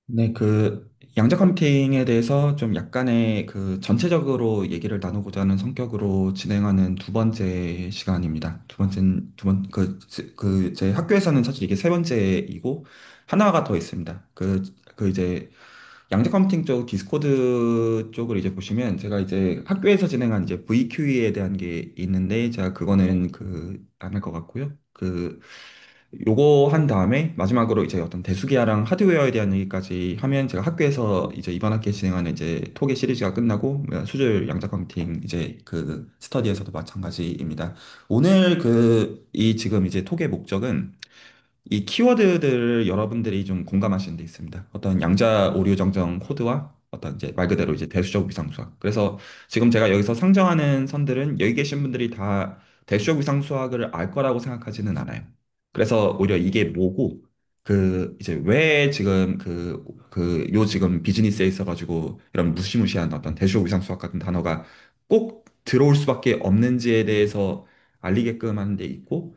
네, 양자 컴퓨팅에 대해서 좀 약간의 전체적으로 얘기를 나누고자 하는 성격으로 진행하는 두 번째 시간입니다. 제 학교에서는 사실 이게 세 번째이고, 하나가 더 있습니다. 이제 양자 컴퓨팅 쪽 디스코드 쪽을 이제 보시면 제가 이제 학교에서 진행한 이제 VQE에 대한 게 있는데, 제가 그거는 안 할 것 같고요. 요거 한 다음에 마지막으로 이제 어떤 대수기화랑 하드웨어에 대한 얘기까지 하면 제가 학교에서 이제 이번 학기에 진행하는 이제 토계 시리즈가 끝나고 수질 양자 컴퓨팅 이제 스터디에서도 마찬가지입니다. 오늘 이 지금 이제 톡의 목적은 이 키워드들을 여러분들이 좀 공감하시는 데 있습니다. 어떤 양자 오류 정정 코드와 어떤 이제 말 그대로 이제 대수적 위상수학. 그래서 지금 제가 여기서 상정하는 선들은 여기 계신 분들이 다 대수적 위상수학을 알 거라고 생각하지는 않아요. 그래서 오히려 이게 뭐고 이제 왜 지금 요 지금 비즈니스에 있어가지고 이런 무시무시한 어떤 대수적 위상수학 같은 단어가 꼭 들어올 수밖에 없는지에 대해서 알리게끔 하는 데 있고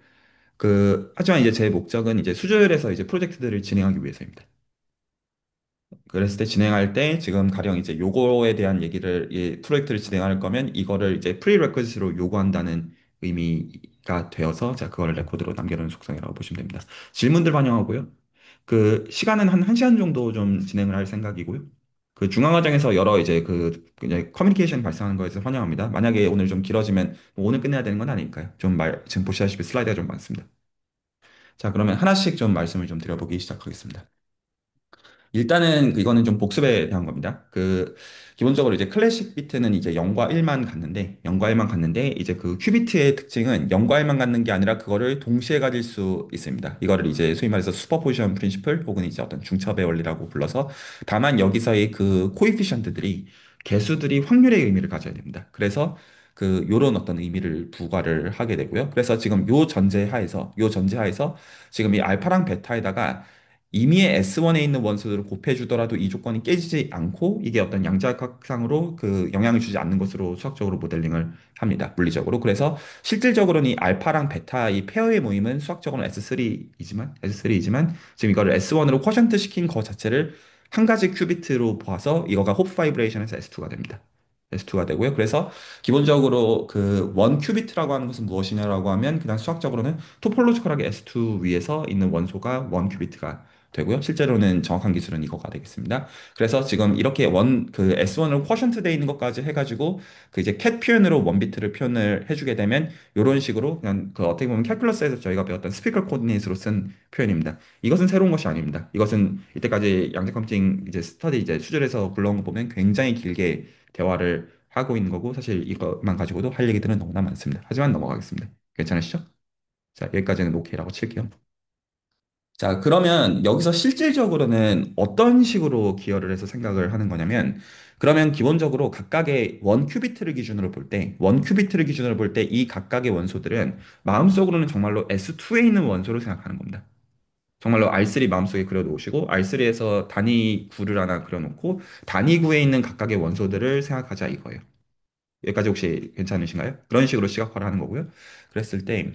하지만 이제 제 목적은 이제 수주에서 이제 프로젝트들을 진행하기 위해서입니다. 그랬을 때 진행할 때 지금 가령 이제 요거에 대한 이 프로젝트를 진행할 거면 이거를 이제 프리레퀴즈로 요구한다는 의미가 되어서 제가 그거를 레코드로 남겨놓은 속성이라고 보시면 됩니다. 질문들 반영하고요. 시간은 한 1시간 정도 좀 진행을 할 생각이고요. 중간 과정에서 여러 이제 그냥 커뮤니케이션 발생하는 거에서 환영합니다. 만약에 오늘 좀 길어지면 뭐 오늘 끝내야 되는 건 아니니까요. 지금 보시다시피 슬라이드가 좀 많습니다. 자, 그러면 하나씩 좀 말씀을 좀 드려보기 시작하겠습니다. 일단은 이거는 좀 복습에 대한 겁니다. 기본적으로 이제 클래식 비트는 이제 0과 1만 갔는데 0과 1만 갔는데 이제 큐비트의 특징은 0과 1만 갖는 게 아니라 그거를 동시에 가질 수 있습니다. 이거를 이제 소위 말해서 슈퍼포지션 프린시플 혹은 이제 어떤 중첩의 원리라고 불러서 다만 여기서의 코에피션트들이 개수들이 확률의 의미를 가져야 됩니다. 그래서 요런 어떤 의미를 부과를 하게 되고요. 그래서 지금 요 전제하에서 지금 이 알파랑 베타에다가 임의의 S1에 있는 원소들을 곱해주더라도 이 조건이 깨지지 않고 이게 어떤 양자각상으로 영향을 주지 않는 것으로 수학적으로 모델링을 합니다. 물리적으로. 그래서 실질적으로는 이 알파랑 베타 이 페어의 모임은 수학적으로는 S3이지만 지금 이거를 S1으로 쿼션트 시킨 거 자체를 한 가지 큐비트로 봐서 이거가 호프 바이브레이션에서 S2가 됩니다. S2가 되고요. 그래서 기본적으로 원 큐비트라고 하는 것은 무엇이냐라고 하면 그냥 수학적으로는 토폴로지컬하게 S2 위에서 있는 원소가 원 큐비트가 되고요. 실제로는 정확한 기술은 이거가 되겠습니다. 그래서 지금 이렇게 S1으로 쿼션트 돼 있는 것까지 해가지고 이제 캣 표현으로 원비트를 표현을 해주게 되면 이런 식으로 그냥 어떻게 보면 캘큘러스에서 저희가 배웠던 스피컬 코디네이트로 쓴 표현입니다. 이것은 새로운 것이 아닙니다. 이것은 이때까지 양자 컴퓨팅 이제 스터디 이제 수준에서 불러온 거 보면 굉장히 길게 대화를 하고 있는 거고 사실 이것만 가지고도 할 얘기들은 너무나 많습니다. 하지만 넘어가겠습니다. 괜찮으시죠? 자, 여기까지는 오케이라고 칠게요. 자, 그러면 여기서 실질적으로는 어떤 식으로 기여를 해서 생각을 하는 거냐면, 그러면 기본적으로 각각의 원 큐비트를 기준으로 볼 때 이 각각의 원소들은 마음속으로는 정말로 S2에 있는 원소를 생각하는 겁니다. 정말로 R3 마음속에 그려놓으시고, R3에서 단위 구를 하나 그려놓고, 단위 구에 있는 각각의 원소들을 생각하자 이거예요. 여기까지 혹시 괜찮으신가요? 그런 식으로 시각화를 하는 거고요. 그랬을 때,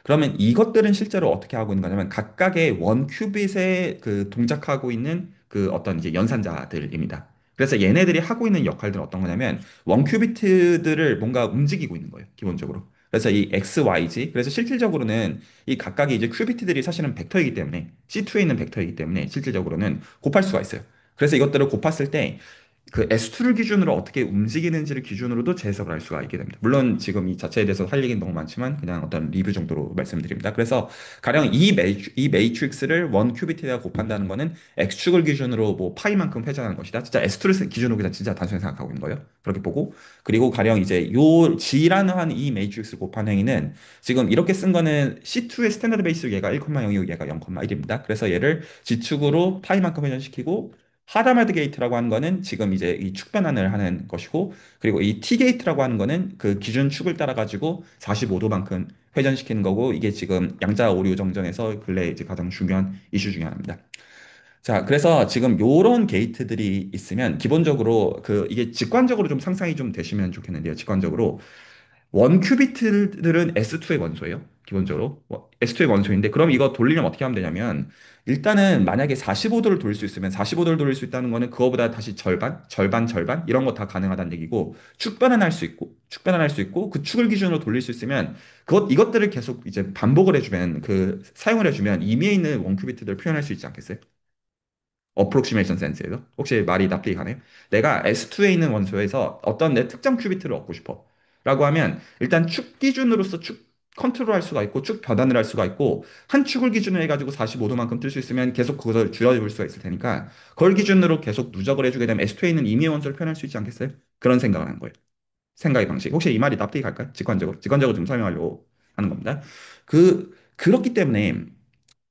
그러면 이것들은 실제로 어떻게 하고 있는 거냐면 각각의 원 큐빗에 동작하고 있는 어떤 이제 연산자들입니다. 그래서 얘네들이 하고 있는 역할들은 어떤 거냐면 원 큐비트들을 뭔가 움직이고 있는 거예요, 기본적으로. 그래서 이 X, YG, 그래서 실질적으로는 이 각각의 이제 큐비트들이 사실은 벡터이기 때문에 C2에 있는 벡터이기 때문에 실질적으로는 곱할 수가 있어요. 그래서 이것들을 곱했을 때 S2를 기준으로 어떻게 움직이는지를 기준으로도 재해석을 할 수가 있게 됩니다. 물론 지금 이 자체에 대해서 할 얘기는 너무 많지만 그냥 어떤 리뷰 정도로 말씀드립니다. 그래서 가령 이 매트릭스를 원 큐비트에다 곱한다는 거는 X축을 기준으로 뭐 파이만큼 회전하는 것이다. 진짜 S2를 기준으로 그냥 진짜 단순히 생각하고 있는 거예요. 그렇게 보고 그리고 가령 이제 요 G라는 한 이 매트릭스를 곱한 행위는 지금 이렇게 쓴 거는 C2의 스탠다드 베이스 얘가 1,0이고 얘가 0,1입니다. 그래서 얘를 G축으로 파이만큼 회전시키고 하다마드 게이트라고 하는 거는 지금 이제 이 축변환을 하는 것이고, 그리고 이 T 게이트라고 하는 거는 기준 축을 따라 가지고 45도만큼 회전시키는 거고, 이게 지금 양자 오류 정정에서 근래 이제 가장 중요한 이슈 중에 하나입니다. 자, 그래서 지금 요런 게이트들이 있으면 기본적으로 이게 직관적으로 좀 상상이 좀 되시면 좋겠는데요. 직관적으로 원 큐비트들은 S2의 원소예요. 기본적으로. S2의 원소인데, 그럼 이거 돌리려면 어떻게 하면 되냐면, 일단은 만약에 45도를 돌릴 수 있으면 45도를 돌릴 수 있다는 거는 그거보다 다시 절반, 절반, 절반 이런 거 다 가능하다는 얘기고, 축 변환할 수 있고, 축 변환할 수 있고, 그 축을 기준으로 돌릴 수 있으면 이것들을 계속 이제 반복을 해주면, 사용을 해주면 이미에 있는 원 큐비트들을 표현할 수 있지 않겠어요? 어프로시메이션 센스에서 혹시 말이 납득이 가나요? 내가 S2에 있는 원소에서 어떤 내 특정 큐비트를 얻고 싶어 라고 하면 일단 축 기준으로서 축 컨트롤 할 수가 있고 축 변환을 할 수가 있고 한 축을 기준으로 해가지고 45도만큼 뜰 수 있으면 계속 그것을 줄여줄 수가 있을 테니까 그걸 기준으로 계속 누적을 해주게 되면 S2에 있는 임의 원소를 표현할 수 있지 않겠어요? 그런 생각을 한 거예요. 생각의 방식. 혹시 이 말이 납득이 갈까요? 직관적으로 좀 설명하려고 하는 겁니다.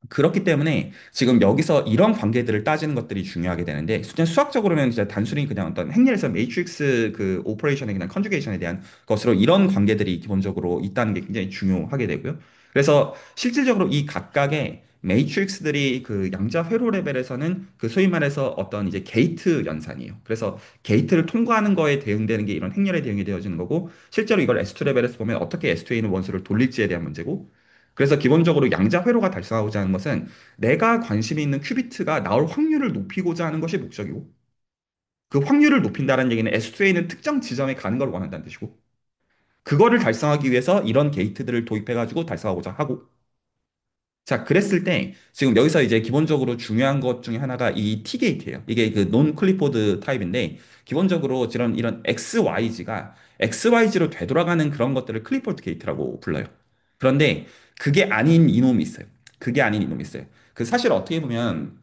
그렇기 때문에 지금 여기서 이런 관계들을 따지는 것들이 중요하게 되는데 그냥 수학적으로는 진짜 단순히 그냥 어떤 행렬에서 매트릭스 그 오퍼레이션의 그냥 컨주게이션에 대한 것으로 이런 관계들이 기본적으로 있다는 게 굉장히 중요하게 되고요. 그래서 실질적으로 이 각각의 매트릭스들이 그 양자 회로 레벨에서는 그 소위 말해서 어떤 이제 게이트 연산이에요. 그래서 게이트를 통과하는 거에 대응되는 게 이런 행렬에 대응이 되어지는 거고 실제로 이걸 S2 레벨에서 보면 어떻게 S2에 있는 원소를 돌릴지에 대한 문제고 그래서 기본적으로 양자 회로가 달성하고자 하는 것은 내가 관심이 있는 큐비트가 나올 확률을 높이고자 하는 것이 목적이고 그 확률을 높인다는 얘기는 S2에 있는 특정 지점에 가는 걸 원한다는 뜻이고 그거를 달성하기 위해서 이런 게이트들을 도입해가지고 달성하고자 하고 자, 그랬을 때 지금 여기서 이제 기본적으로 중요한 것 중에 하나가 이 T게이트예요. 이게 그 논 클리포드 타입인데 기본적으로 이런 XYG가 XYG로 되돌아가는 그런 것들을 클리포드 게이트라고 불러요. 그런데 그게 아닌 이놈이 있어요. 그게 아닌 이놈이 있어요. 그 사실 어떻게 보면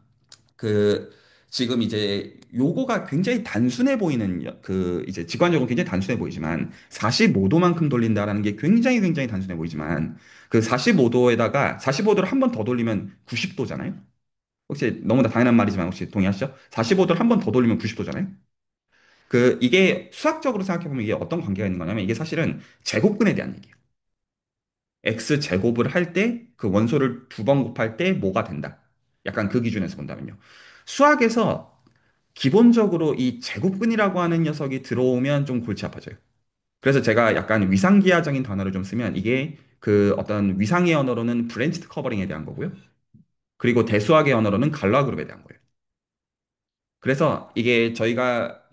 그 지금 이제 요거가 굉장히 단순해 보이는 그 이제 직관적으로 굉장히 단순해 보이지만 45도만큼 돌린다라는 게 굉장히 굉장히 단순해 보이지만 그 45도에다가 45도를 한 번 더 돌리면 90도잖아요. 혹시 너무나 당연한 말이지만 혹시 동의하시죠? 45도를 한 번 더 돌리면 90도잖아요. 이게 수학적으로 생각해 보면 이게 어떤 관계가 있는 거냐면 이게 사실은 제곱근에 대한 얘기예요. x 제곱을 할 때 그 원소를 두 번 곱할 때 뭐가 된다. 약간 그 기준에서 본다면요. 수학에서 기본적으로 이 제곱근이라고 하는 녀석이 들어오면 좀 골치 아파져요. 그래서 제가 약간 위상기하적인 단어를 좀 쓰면 이게 그 어떤 위상의 언어로는 브랜치드 커버링에 대한 거고요. 그리고 대수학의 언어로는 갈라 그룹에 대한 거예요. 그래서 이게 저희가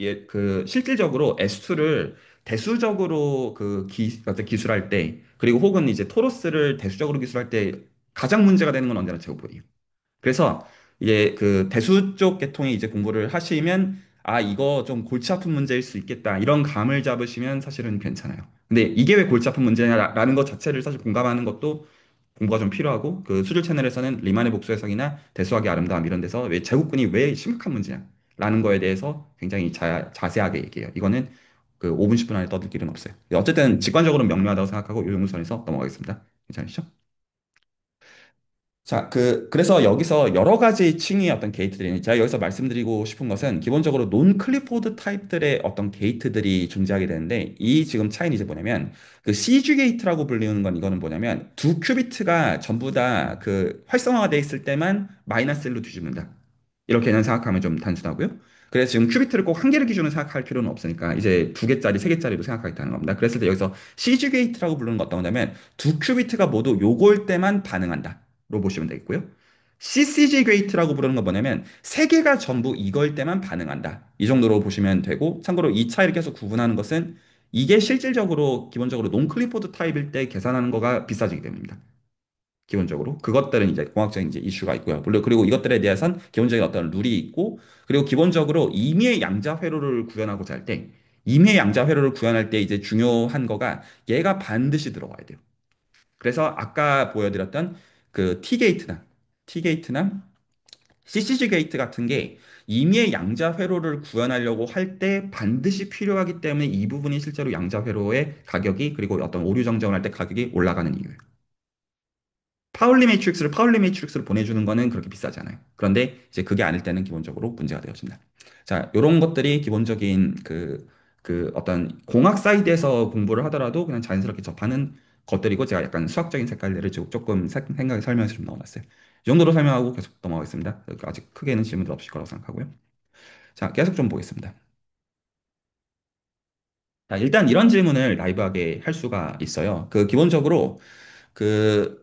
실질적으로 S2를 대수적으로 어떤 기술할 때 그리고 혹은 이제 토로스를 대수적으로 기술할 때 가장 문제가 되는 건 언제나 제곱근이에요. 그래서 이게 그 대수 쪽 계통의 이제 공부를 하시면 아 이거 좀 골치 아픈 문제일 수 있겠다 이런 감을 잡으시면 사실은 괜찮아요. 근데 이게 왜 골치 아픈 문제냐라는 것 자체를 사실 공감하는 것도 공부가 좀 필요하고 그 수질 채널에서는 리만의 복수 해석이나 대수학의 아름다움 이런 데서 왜 제국군이 왜 심각한 문제냐라는 거에 대해서 굉장히 자세하게 얘기해요. 이거는 그 5분 10분 안에 떠들 길은 없어요. 어쨌든 직관적으로 명료하다고 생각하고 이 정도 선에서 넘어가겠습니다. 괜찮으시죠? 자, 그래서 여기서 여러 가지 층의 어떤 게이트들이, 제가 여기서 말씀드리고 싶은 것은 기본적으로 논 클리포드 타입들의 어떤 게이트들이 존재하게 되는데, 이 지금 차이는 이제 뭐냐면, 그 CG 게이트라고 불리는 건 이거는 뭐냐면, 두 큐비트가 전부 다 그 활성화가 돼 있을 때만 마이너스 1로 뒤집는다. 이렇게는 생각하면 좀 단순하고요. 그래서 지금 큐비트를 꼭 한 개를 기준으로 생각할 필요는 없으니까, 이제 두 개짜리, 세 개짜리로 생각하겠다는 겁니다. 그랬을 때 여기서 CG 게이트라고 부르는 건 어떤 거냐면, 두 큐비트가 모두 요걸 때만 반응한다. 로 보시면 되겠고요. CCG 게이트라고 부르는 건 뭐냐면 세 개가 전부 이걸 때만 반응한다. 이 정도로 보시면 되고 참고로 이 차이를 계속 구분하는 것은 이게 실질적으로 기본적으로 논클리포드 타입일 때 계산하는 거가 비싸지기 때문입니다. 기본적으로 그것들은 이제 공학적인 이제 이슈가 있고요. 물론 그리고 이것들에 대해선 기본적인 어떤 룰이 있고 그리고 기본적으로 임의의 양자 회로를 구현하고자 할 때 임의의 양자 회로를 구현할 때 이제 중요한 거가 얘가 반드시 들어가야 돼요. 그래서 아까 보여드렸던 그 T게이트나 CCG 게이트 같은 게 임의의 양자 회로를 구현하려고 할 때 반드시 필요하기 때문에 이 부분이 실제로 양자 회로의 가격이 그리고 어떤 오류 정정을 할 때 가격이 올라가는 이유예요. 파울리 매트릭스를 보내주는 거는 그렇게 비싸지 않아요. 그런데 이제 그게 아닐 때는 기본적으로 문제가 되어진다. 자, 이런 것들이 기본적인 그 어떤 공학 사이드에서 공부를 하더라도 그냥 자연스럽게 접하는 것들이고 제가 약간 수학적인 색깔들을 조금 생각에 설명해서 좀 넣어놨어요. 이 정도로 설명하고 계속 넘어가겠습니다. 아직 크게는 질문도 없을 거라고 생각하고요. 자, 계속 좀 보겠습니다. 자, 일단 이런 질문을 라이브하게 할 수가 있어요. 기본적으로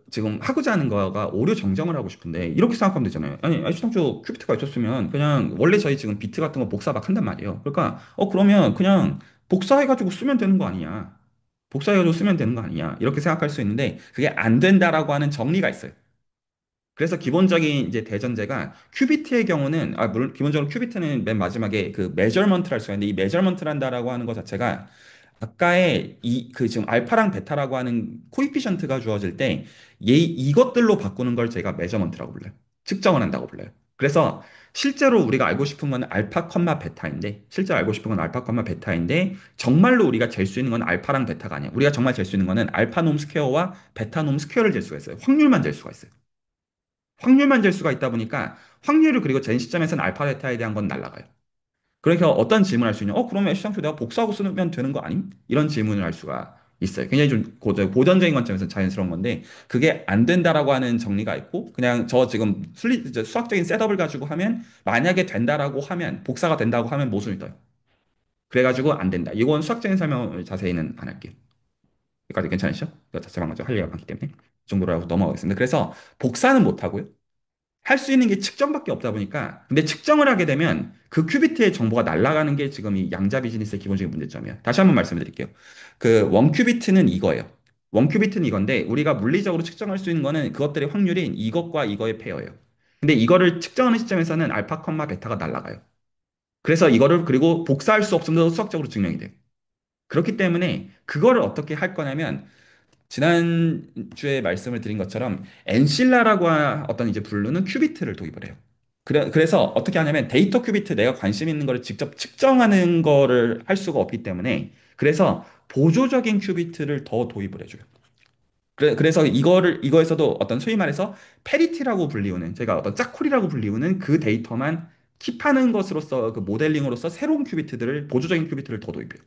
지금 하고자 하는 거가 오류 정정을 하고 싶은데 이렇게 생각하면 되잖아요. 아니, 애시당초 큐비트가 있었으면 그냥 원래 저희 지금 비트 같은 거 복사 막 한단 말이에요. 그러니까 그러면 그냥 복사해가지고 쓰면 되는 거 아니냐. 복사해가지고 쓰면 되는 거 아니냐. 이렇게 생각할 수 있는데 그게 안 된다라고 하는 정리가 있어요. 그래서 기본적인 이제 대전제가 큐비트의 경우는 물론 기본적으로 큐비트는 맨 마지막에 그 메저먼트를 할 수가 있는데 이 메저먼트를 한다라고 하는 것 자체가 아까의 지금 알파랑 베타라고 하는 코이피션트가 주어질 때 이것들로 바꾸는 걸 제가 메저먼트라고 불러요. 측정을 한다고 불러요. 그래서 실제로 우리가 알고 싶은 건 알파 컴마 베타인데 실제로 알고 싶은 건 알파 컴마 베타인데 정말로 우리가 잴 수 있는 건 알파랑 베타가 아니야. 우리가 정말 잴 수 있는 거는 알파 놈 스퀘어와 베타 놈 스퀘어를 잴 수가 있어요. 확률만 잴 수가 있어요. 확률만 잴 수가 있다 보니까 확률을 그리고 전 시점에서는 알파 베타에 대한 건 날라가요. 그러니까 어떤 질문을 할 수 있냐? 그러면 시장표 내가 복사하고 쓰면 되는 거 아님? 이런 질문을 할 수가 있어요. 굉장히 좀 고전적인 관점에서 자연스러운 건데 그게 안 된다라고 하는 정리가 있고 그냥 저 지금 이제 수학적인 셋업을 가지고 하면 만약에 된다라고 하면 복사가 된다고 하면 모순이 떠요. 그래가지고 안 된다. 이건 수학적인 설명을 자세히는 안 할게요. 여기까지 괜찮으시죠? 이거 자체만 가지고 할 얘기가 많기 때문에 이 정도로 하고 넘어가겠습니다. 그래서 복사는 못 하고요. 할 수 있는 게 측정밖에 없다 보니까 근데 측정을 하게 되면 그 큐비트의 정보가 날아가는 게 지금 이 양자 비즈니스의 기본적인 문제점이에요. 다시 한번 말씀을 드릴게요. 원 큐비트는 이거예요. 원 큐비트는 이건데 우리가 물리적으로 측정할 수 있는 거는 그것들의 확률이 이것과 이거의 페어예요. 근데 이거를 측정하는 시점에서는 알파, 컴마, 베타가 날아가요. 그래서 이거를 그리고 복사할 수 없음도 수학적으로 증명이 돼요. 그렇기 때문에 그거를 어떻게 할 거냐면 지난주에 말씀을 드린 것처럼 엔실라라고 어떤 이제 분류는 큐비트를 도입을 해요. 그래서 어떻게 하냐면 데이터 큐비트 내가 관심 있는 거를 직접 측정하는 거를 할 수가 없기 때문에 그래서 보조적인 큐비트를 더 도입을 해줘요. 그래서 이거에서도 어떤 소위 말해서 페리티라고 불리우는 제가 어떤 짝콜이라고 불리우는 그 데이터만 킵하는 것으로서 그 모델링으로서 새로운 큐비트들을 보조적인 큐비트를 더 도입해요.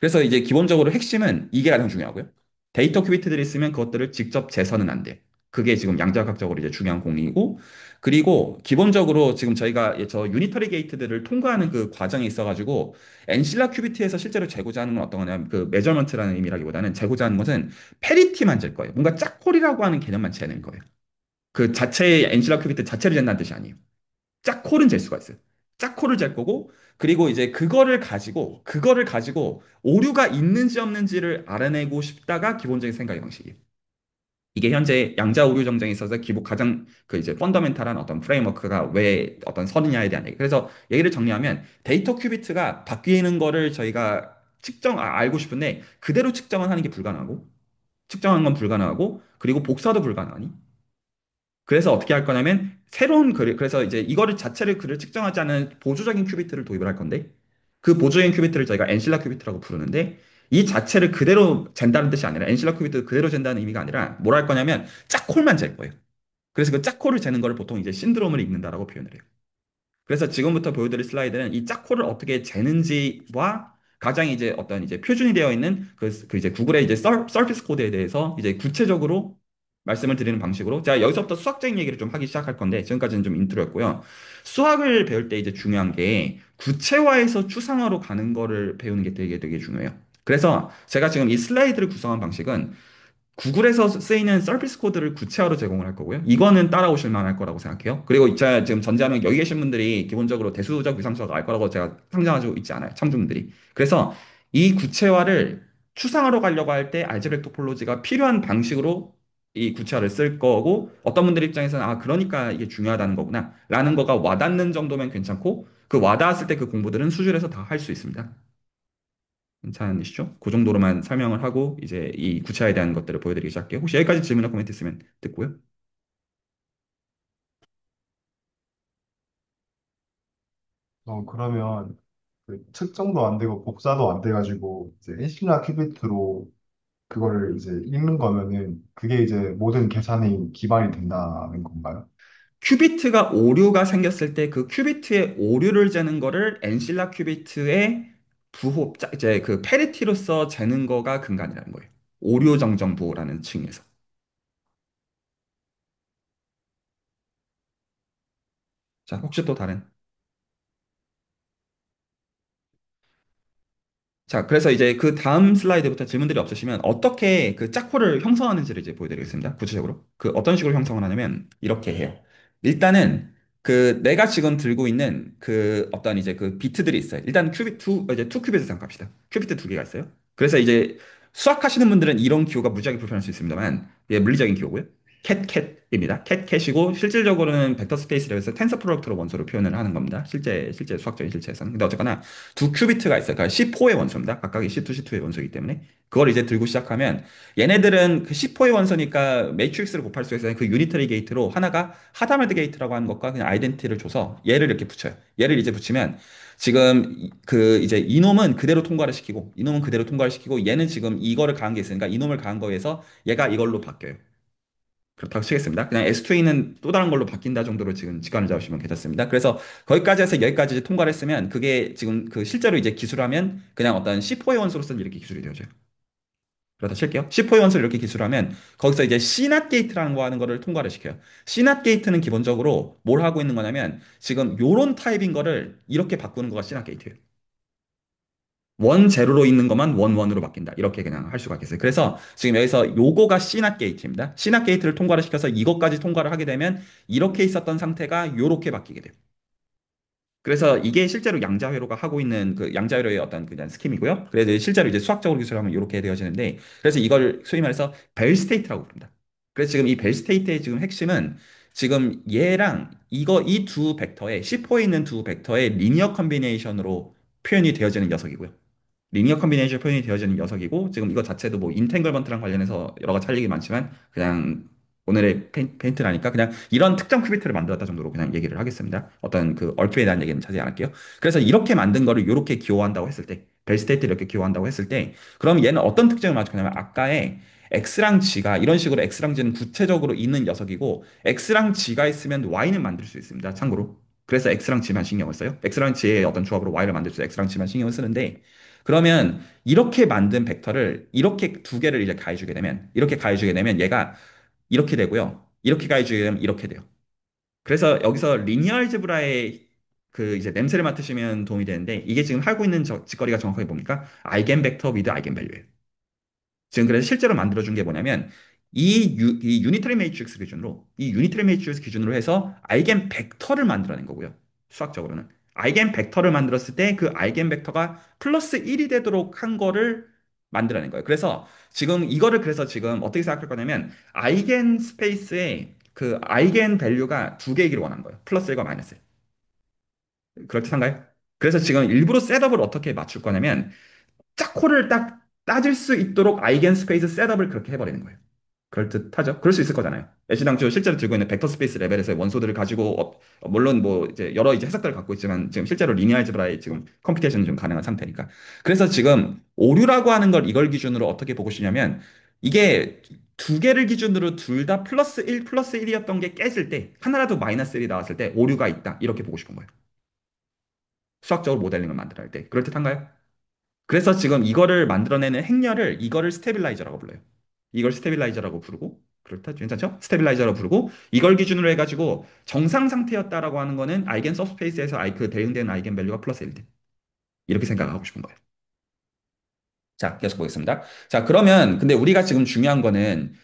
그래서 이제 기본적으로 핵심은 이게 가장 중요하고요. 데이터 큐비트들이 있으면 그것들을 직접 재서는 안 돼. 그게 지금 양자각적으로 이제 중요한 공이고, 그리고 기본적으로 지금 저희가 저 유니터리 게이트들을 통과하는 그 과정에 있어가지고, 엔실라 큐비트에서 실제로 재고자 하는 건 어떤 거냐면, 그 메저먼트라는 의미라기보다는 재고자 하는 것은 페리티만 잴 거예요. 뭔가 짝콜이라고 하는 개념만 재는 거예요. 그 자체의 엔실라 큐비트 자체를 잰다는 뜻이 아니에요. 짝콜은 잴 수가 있어요. 짝콜을 잴 거고, 그리고 이제 그거를 가지고 오류가 있는지 없는지를 알아내고 싶다가 기본적인 생각의 방식이에요. 이게 현재 양자 오류 정정에 있어서 기본 가장 그 이제 펀더멘탈한 어떤 프레임워크가 왜 어떤 선이냐에 대한 얘기. 그래서 얘기를 정리하면 데이터 큐비트가 바뀌는 거를 저희가 알고 싶은데 그대로 측정을 하는 게 불가능하고 측정하는 건 불가능하고 그리고 복사도 불가능하니 그래서 어떻게 할 거냐면 새로운 그래서 이제 이거를 자체를 글을 측정하지 않은 보조적인 큐비트를 도입을 할 건데 그 보조적인 큐비트를 저희가 엔실라 큐비트라고 부르는데 이 자체를 그대로 잰다는 뜻이 아니라 엔실라 큐비트 그대로 잰다는 의미가 아니라 뭐라 할 거냐면 짝콜만 잴 거예요. 그래서 그 짝콜을 재는 거를 보통 이제 신드롬을 읽는다라고 표현을 해요. 그래서 지금부터 보여드릴 슬라이드는 이 짝코를 어떻게 재는지와 가장 이제 어떤 이제 표준이 되어 있는 그 이제 구글의 이제 서비스 코드에 대해서 이제 구체적으로 말씀을 드리는 방식으로 제가 여기서부터 수학적인 얘기를 좀 하기 시작할 건데 지금까지는 좀 인트로였고요. 수학을 배울 때 이제 중요한 게 구체화에서 추상화로 가는 거를 배우는 게 되게 중요해요. 그래서 제가 지금 이 슬라이드를 구성한 방식은 구글에서 쓰이는 서비스 코드를 구체화로 제공을 할 거고요. 이거는 따라오실 만할 거라고 생각해요. 그리고 제가 지금 전제하는 여기 계신 분들이 기본적으로 대수적 위상수학을 알 거라고 제가 상정하고 있지 않아요. 참조분들이. 그래서 이 구체화를 추상화로 가려고 할 때 알제브렉 토폴로지가 필요한 방식으로 이 구체화를 쓸 거고 어떤 분들 입장에서는 그러니까 이게 중요하다는 거구나 라는 거가 와닿는 정도면 괜찮고 그 와닿았을 때 그 공부들은 수준에서 다 할 수 있습니다. 괜찮으시죠? 그 정도로만 설명을 하고 이제 이 구체화에 대한 것들을 보여드리기 시작할게요. 혹시 여기까지 질문이나 코멘트 있으면 듣고요. 그러면 그 측정도 안 되고 복사도 안 돼가지고 이제 엔실라 큐비트로 그거를 이제 읽는 거면은 그게 이제 모든 계산의 기반이 된다는 건가요? 큐비트가 오류가 생겼을 때 그 큐비트의 오류를 재는 거를 엔실라 큐비트의 이제 그 페리티로서 재는 거가 근간이라는 거예요. 오류 정정부라는 층에서. 자, 혹시 또 다른? 자, 그래서 이제 그 다음 슬라이드부터 질문들이 없으시면 어떻게 그 짝호를 형성하는지를 이제 보여드리겠습니다. 구체적으로. 그 어떤 식으로 형성을 하냐면 이렇게 해요. 일단은 그 내가 지금 들고 있는 그 어떤 이제 그 비트들이 있어요. 일단 이제 투 큐빗을 생각합시다. 큐비트 두 개가 있어요. 그래서 이제 수학하시는 분들은 이런 기호가 무지하게 불편할 수 있습니다만, 이게 물리적인 기호고요. 캣캣입니다. 캣캣이고 실질적으로는 벡터 스페이스라고 해서 텐서 프로덕트로 원소를 표현을 하는 겁니다. 실제 수학적인 실체에서는. 근데 어쨌거나 두 큐비트가 있어요. 그러니까 C4의 원소입니다. 각각이 C2, C2의 원소이기 때문에. 그걸 이제 들고 시작하면 얘네들은 그 C4의 원소니까 매트릭스를 곱할 수 있어요. 그 유니터리 게이트로 하나가 하다말드 게이트라고 하는 것과 그냥 아이덴티티를 줘서 얘를 이렇게 붙여요. 얘를 이제 붙이면 지금 그 이제 이놈은 그대로 통과를 시키고 이놈은 그대로 통과를 시키고 얘는 지금 이거를 가한 게 있으니까 이놈을 가한 거에서 얘가 이걸로 바뀌어요. 그렇다고 치겠습니다. 그냥 S2A는 또 다른 걸로 바뀐다 정도로 지금 직관을 잡으시면 괜찮습니다. 그래서 거기까지 해서 여기까지 이제 통과를 했으면 그게 지금 그 실제로 이제 기술하면 그냥 어떤 C4의 원소로서 이렇게 기술이 되어져요. 그렇다 칠게요. C4의 원소를 이렇게 기술하면 거기서 이제 C낫 게이트라는 거 하는 거를 통과를 시켜요. C낫 게이트는 기본적으로 뭘 하고 있는 거냐면 지금 요런 타입인 거를 이렇게 바꾸는 거가 C낫 게이트예요. 원 제로로 있는 것만 원 원으로 바뀐다. 이렇게 그냥 할 수가 있겠어요. 그래서 지금 여기서 요거가 C낫 게이트입니다. C낫 게이트를 통과를 시켜서 이것까지 통과를 하게 되면 이렇게 있었던 상태가 요렇게 바뀌게 돼요. 그래서 이게 실제로 양자회로가 하고 있는 그 양자회로의 어떤 그냥 스킴이고요. 그래서 실제로 이제 수학적으로 기술하면 이렇게 되어지는데, 그래서 이걸 소위 말해서 벨 스테이트라고 부릅니다. 그래서 지금 이 벨 스테이트의 지금 핵심은 지금 얘랑 이거 이 두 벡터의 C4에 있는 두 벡터의 리니어 컨비네이션으로 표현이 되어지는 녀석이고요. 리니어 컨비네이션 표현이 되어지는 녀석이고 지금 이거 자체도 뭐 인탱글먼트랑 관련해서 여러 가지 할 얘기 많지만 그냥 오늘의 페인트라니까 그냥 이런 특정 큐비트를 만들었다 정도로 그냥 얘기를 하겠습니다. 어떤 그 얽힘에 대한 얘기는 자세히 안 할게요. 그래서 이렇게 만든 거를 이렇게 기호한다고 했을 때 벨스테이트 이렇게 기호한다고 했을 때 그럼 얘는 어떤 특징을 가지고 있냐면 아까의 X랑 G가 이런 식으로 X랑 G는 구체적으로 있는 녀석이고 X랑 G가 있으면 Y는 만들 수 있습니다. 참고로. 그래서 X랑 G만 신경을 써요. X랑 G의 어떤 조합으로 Y를 만들 수 있어요. X랑 G만 신경을 쓰는데 그러면 이렇게 만든 벡터를 이렇게 두 개를 이제 가해주게 되면 이렇게 가해주게 되면 얘가 이렇게 되고요. 이렇게 가해주게 되면 이렇게 돼요. 그래서 여기서 리니어 알제브라의 그 이제 냄새를 맡으시면 도움이 되는데 이게 지금 하고 있는 짓거리가 정확하게 뭡니까? 아이겐 벡터 위드 아이겐 밸류예요. 지금 그래서 실제로 만들어준 게 뭐냐면 이 유니터리 매트릭스 기준으로 이 유니터리 매트릭스 기준으로 해서 아이겐 벡터를 만들어낸 거고요. 수학적으로는 아이겐 벡터를 만들었을 때 그 아이겐 벡터가 플러스 1이 되도록 한 거를 만들어낸 거예요. 그래서 지금 이거를 그래서 지금 어떻게 생각할 거냐면 아이겐 스페이스에 그 아이겐 밸류가 두 개이기를 원하는 거예요. 플러스 1과 마이너스 1. 그렇듯한가요? 그래서 지금 일부러 셋업을 어떻게 맞출 거냐면 짝호를 딱 따질 수 있도록 아이겐 스페이스 셋업을 그렇게 해버리는 거예요. 그럴듯하죠? 그럴 수 있을 거잖아요. 애시당초 실제로 들고 있는 벡터 스페이스 레벨에서의 원소들을 가지고 물론 뭐 이제 여러 이제 해석들을 갖고 있지만 지금 실제로 리니어 알제브라의 지금 컴퓨테이션은 좀 가능한 상태니까. 그래서 지금 오류라고 하는 걸 이걸 기준으로 어떻게 보고 싶냐면 이게 두 개를 기준으로 둘 다 플러스 1 플러스 1이었던 게 깨질 때 하나라도 마이너스 1이 나왔을 때 오류가 있다. 이렇게 보고 싶은 거예요. 수학적으로 모델링을 만들어 할 때. 그럴듯한가요? 그래서 지금 이거를 만들어내는 행렬을 이거를 스테빌라이저라고 불러요. 이걸 스테빌라이저라고 부르고 그렇다 괜찮죠? 스테빌라이저라고 부르고 이걸 기준으로 해가지고 정상 상태였다라고 하는 거는 아이겐 서브스페이스에서 그 대응되는 아이겐 밸류가 플러스 1돼. 이렇게 생각하고 싶은 거예요. 자, 계속 보겠습니다. 자, 그러면 근데 우리가 지금 중요한 거는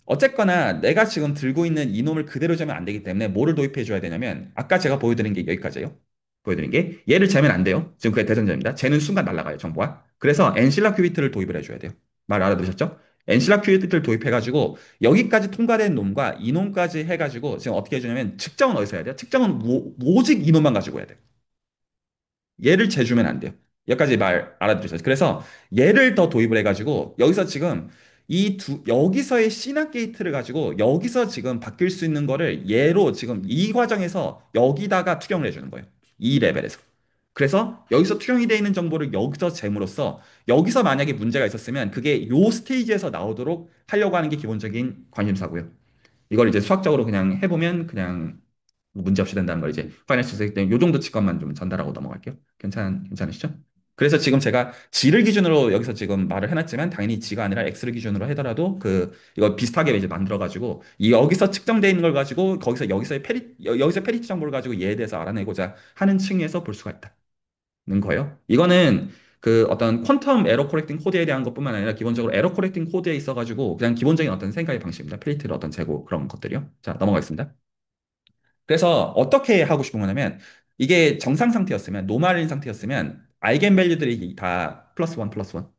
어쨌거나 내가 지금 들고 있는 이놈을 그대로 재면 안 되기 때문에 뭐를 도입해 줘야 되냐면 아까 제가 보여드린 게 여기까지예요. 보여드린 게 얘를 재면 안 돼요. 지금 그게 대전제입니다. 쟤는 순간 날아가요, 정보가. 그래서 엔실라 큐비트를 도입을 해줘야 돼요. 말 알아들으셨죠? 엔실라 큐비트를 도입해가지고 여기까지 통과된 놈과 이놈까지 해가지고 지금 어떻게 해주냐면 측정은 어디서 해야 돼요? 측정은 오직 이놈만 가지고 해야 돼요. 얘를 재주면 안 돼요. 여기까지 말 알아들으셨죠? 그래서 얘를 더 도입을 해가지고 여기서 지금 여기서의 시납 게이트를 가지고 여기서 지금 바뀔 수 있는 거를 얘로 지금 이 과정에서 여기다가 투영을 해주는 거예요. 이 레벨에서. 그래서 여기서 투영이 되어 있는 정보를 여기서 잼으로써 여기서 만약에 문제가 있었으면 그게 요 스테이지에서 나오도록 하려고 하는 게 기본적인 관심사고요. 이걸 이제 수학적으로 그냥 해보면 그냥 뭐 문제 없이 된다는 걸 이제 파이낸스 쓰기 때문에 요 정도 직관만 좀 전달하고 넘어갈게요. 괜찮으시죠? 그래서 지금 제가 G를 기준으로 여기서 지금 말을 해놨지만 당연히 G가 아니라 X를 기준으로 하더라도 이거 비슷하게 이제 만들어가지고 이 여기서 측정되어 있는 걸 가지고 여기서 페리티 정보를 가지고 얘에 대해서 알아내고자 하는 층에서 볼 수가 있다는 거예요. 이거는 그 어떤 퀀텀 에러 코렉팅 코드에 대한 것뿐만 아니라 기본적으로 에러 코렉팅 코드에 있어가지고 그냥 기본적인 어떤 생각의 방식입니다. 페리티를 어떤 재고 그런 것들이요. 자, 넘어가겠습니다. 그래서 어떻게 하고 싶은 거냐면 이게 정상 상태였으면 노말인 상태였으면 아이겐 밸류들이 다 플러스 원 플러스 원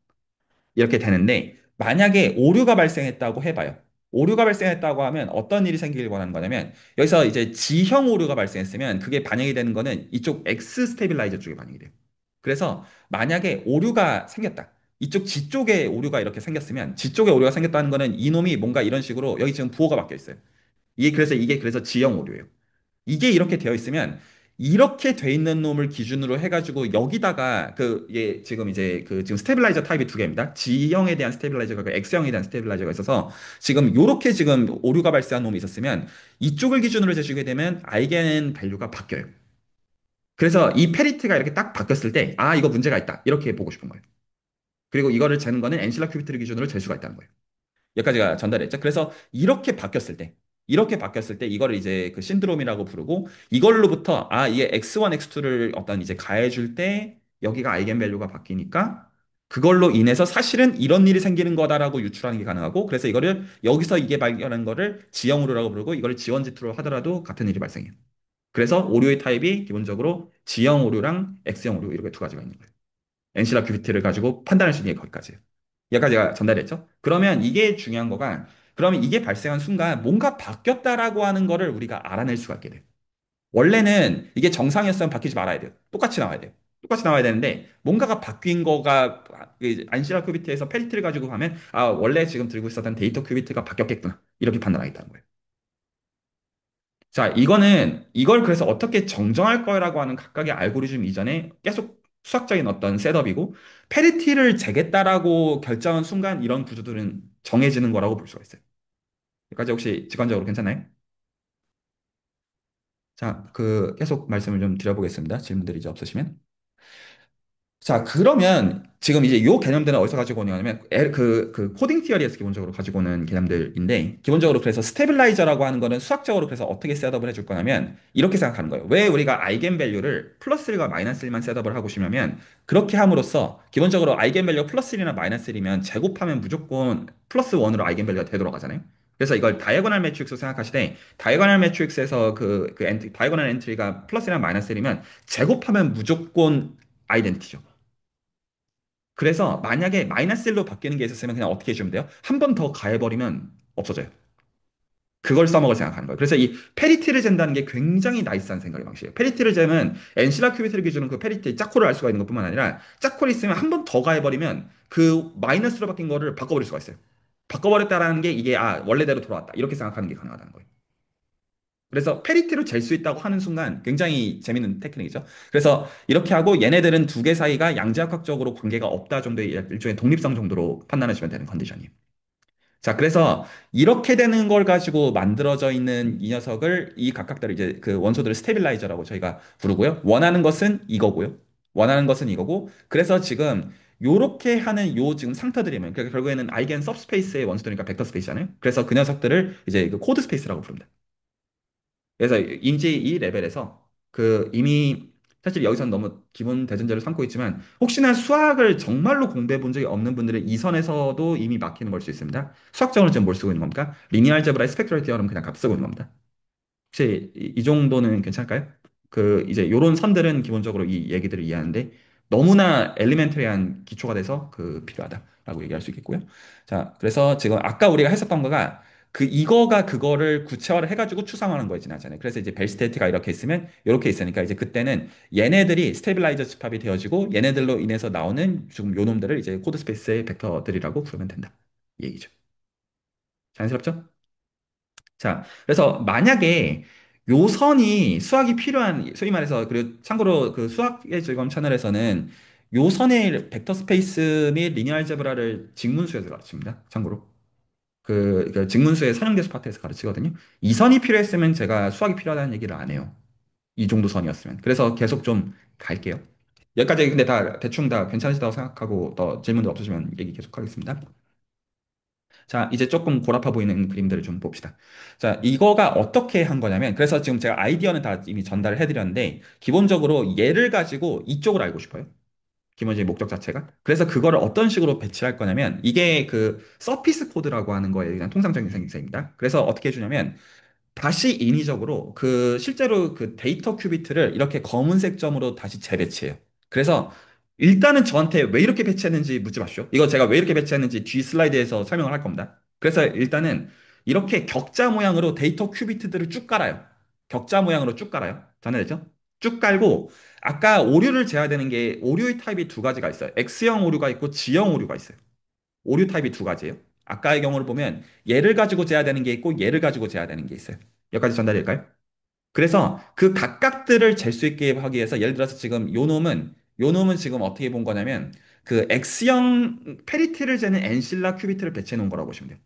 이렇게 되는데 만약에 오류가 발생했다고 해봐요. 오류가 발생했다고 하면 어떤 일이 생기길 원하는 거냐면 여기서 이제 G형 오류가 발생했으면 그게 반영이 되는 거는 이쪽 X 스테빌라이저 쪽에 반영이 돼요. 그래서 만약에 오류가 생겼다. 이쪽 G 쪽에 오류가 이렇게 생겼으면 G 쪽에 오류가 생겼다는 거는 이놈이 뭔가 이런 식으로 여기 지금 부호가 바뀌어 있어요. 이게 그래서 G형 오류예요. 이게 이렇게 되어 있으면 이렇게 돼 있는 놈을 기준으로 해가지고 여기다가 예, 지금 이제 지금 스테빌라이저 타입이 두 개입니다. G형에 대한 스테빌라이저가 있고 X형에 대한 스테빌라이저가 있어서 지금 요렇게 지금 오류가 발생한 놈이 있었으면 이쪽을 기준으로 재주게 되면 아이겐 밸류가 바뀌어요. 그래서 이 페리티가 이렇게 딱 바뀌었을 때 아, 이거 문제가 있다. 이렇게 보고 싶은 거예요. 그리고 이거를 재는 거는 엔실라 큐비트를 기준으로 잴 수가 있다는 거예요. 여기까지가 전달했죠. 그래서 이렇게 바뀌었을 때 이거를 이제 그 신드롬이라고 부르고 이걸로부터 아 이게 x1, x2를 어떤 이제 가해줄 때 여기가 아이겐 밸류가 바뀌니까 그걸로 인해서 사실은 이런 일이 생기는 거다라고 유출하는 게 가능하고 그래서 이거를 여기서 이게 발견한 거를 지형오류라고 부르고 이거를 지원지투로 하더라도 같은 일이 발생해요. 그래서 오류의 타입이 기본적으로 지형 오류랑 X형 오류 이렇게 두 가지가 있는 거예요. 엔실라 큐비티를 가지고 판단할 수 있는 게 거기까지예요. 여기까지가 전달했죠. 그러면 이게 중요한 거가 그러면 이게 발생한 순간 뭔가 바뀌었다라고 하는 거를 우리가 알아낼 수가 있게 돼요. 원래는 이게 정상이었으면 바뀌지 말아야 돼요. 똑같이 나와야 돼요. 똑같이 나와야 되는데 뭔가가 바뀐 거가 안시라 큐비트에서 페리티를 가지고 가면 아 원래 지금 들고 있었던 데이터 큐비트가 바뀌었겠구나 이렇게 판단하겠다는 거예요. 자, 이걸 그래서 어떻게 정정할 거라고 하는 각각의 알고리즘 이전에 계속 수학적인 어떤 셋업이고, 페리티를 재겠다라고 결정한 순간 이런 구조들은 정해지는 거라고 볼 수가 있어요. 여기까지 혹시 직관적으로 괜찮나요? 자, 계속 말씀을 좀 드려보겠습니다. 질문들이 이제 없으시면. 자, 그러면 지금 이제 요 개념들은 어디서 가지고 오냐면 코딩 티어리에서 기본적으로 가지고 오는 개념들인데 기본적으로 그래서 스테빌라이저라고 하는 거는 수학적으로 그래서 어떻게 셋업을 해줄 거냐면 이렇게 생각하는 거예요. 왜 우리가 아이겐 밸류를 플러스 1과 마이너스 1만 셋업을 하고 싶냐면 그렇게 함으로써 기본적으로 아이겐 밸류 플러스 1이나 마이너스 1이면 제곱하면 무조건 플러스 1으로 아이겐 밸류가 되도록 하잖아요. 그래서 이걸 다이아고널 매트릭스로 생각하시되 다이아고널 매트릭스에서 다이아고널 엔트리가 플러스 1이나 마이너스 1이면 제곱하면 무조건 아이덴티죠. 그래서 만약에 마이너스 1로 바뀌는 게 있었으면 그냥 어떻게 해주면 돼요? 한 번 더 가해버리면 없어져요. 그걸 써먹을 생각하는 거예요. 그래서 이 페리티를 잰다는 게 굉장히 나이스한 생각의 방식이에요. 페리티를 재면 엔실라 큐비트를 기준으로 그 페리티 짝코를 알 수가 있는 것뿐만 아니라 짝코를 있으면 한 번 더 가해버리면 그 마이너스로 바뀐 거를 바꿔버릴 수가 있어요. 바꿔버렸다라는 게 이게 아 원래대로 돌아왔다 이렇게 생각하는 게 가능하다는 거예요. 그래서 페리티로 잴 수 있다고 하는 순간 굉장히 재밌는 테크닉이죠. 그래서 이렇게 하고 얘네들은 두 개 사이가 양자역학적으로 관계가 없다 정도의 일종의 독립성 정도로 판단하시면 되는 컨디션이에요. 자, 그래서 이렇게 되는 걸 가지고 만들어져 있는 이 녀석을 이 각각들 이제 그 원소들을 스테빌라이저라고 저희가 부르고요. 원하는 것은 이거고요. 원하는 것은 이거고. 그래서 지금 요렇게 하는 요 지금 상태들이면 그러니까 결국에는 아이겐 서브스페이스의 원소들이니까 벡터 스페이스잖아요. 그래서 그 녀석들을 이제 그 코드 스페이스라고 부릅니다. 그래서 인지 이 레벨에서 이미 사실 여기서는 너무 기본 대전제를 삼고 있지만 혹시나 수학을 정말로 공부해 본 적이 없는 분들은 이 선에서도 이미 막히는 걸 수 있습니다. 수학적으로 지금 뭘 쓰고 있는 겁니까? 리니어 알제브라의 스펙트럴 디어럼 그냥 값 쓰고 있는 겁니다. 혹시 이 정도는 괜찮을까요? 이제 요런 선들은 기본적으로 이 얘기들을 이해하는데 너무나 엘리멘터리한 기초가 돼서 필요하다라고 얘기할 수 있겠고요. 자, 그래서 지금 아까 우리가 했었던 거가 이거가 그거를 구체화를 해가지고 추상화하는 거에 지나잖아요. 그래서 이제 벨스테이트가 이렇게 있으면 이렇게 있으니까 이제 그때는 얘네들이 스테빌라이저 집합이 되어지고 얘네들로 인해서 나오는 지금 요 놈들을 이제 코드 스페이스의 벡터들이라고 부르면 된다. 이 얘기죠. 자연스럽죠? 자, 그래서 만약에 요선이 수학이 필요한, 소위 말해서, 그리고 참고로 그 수학의 즐거움 채널에서는 요선의 벡터 스페이스 및 리니어 알제브라를 직문수에서 가르칩니다. 참고로. 직문수의 선형대수 파트에서 가르치거든요. 이 선이 필요했으면 제가 수학이 필요하다는 얘기를 안 해요. 이 정도 선이었으면. 그래서 계속 좀 갈게요. 여기까지 근데 다 대충 다 괜찮으시다고 생각하고 더 질문도 없으시면 얘기 계속하겠습니다. 자, 이제 조금 골아파 보이는 그림들을 좀 봅시다. 자, 이거가 어떻게 한 거냐면, 그래서 지금 제가 아이디어는 다 이미 전달을 해드렸는데, 기본적으로 얘를 가지고 이쪽을 알고 싶어요. 기본적인 목적 자체가. 그래서 그거를 어떤 식으로 배치할 거냐면 이게 그 서피스 코드라고 하는 거에 대한 통상적인 생성입니다. 그래서 어떻게 해주냐면 다시 인위적으로 그 실제로 그 데이터 큐비트를 이렇게 검은색 점으로 다시 재배치해요. 그래서 일단은 저한테 왜 이렇게 배치했는지 묻지 마시오. 이거 제가 왜 이렇게 배치했는지 뒤 슬라이드에서 설명을 할 겁니다. 그래서 일단은 이렇게 격자 모양으로 데이터 큐비트들을 쭉 깔아요. 격자 모양으로 쭉 깔아요. 전해되죠? 쭉 깔고 아까 오류를 재야 되는 게 오류의 타입이 두 가지가 있어요. X형 오류가 있고 G형 오류가 있어요. 오류 타입이 두 가지예요. 아까의 경우를 보면 얘를 가지고 재야 되는 게 있고 얘를 가지고 재야 되는 게 있어요. 여기까지 전달될까요? 그래서 그 각각들을 잴 수 있게 하기 위해서 예를 들어서 지금 요 놈은 지금 어떻게 본 거냐면 그 X형 페리티를 재는 엔실라 큐비트를 배치해 놓은 거라고 보시면 돼요.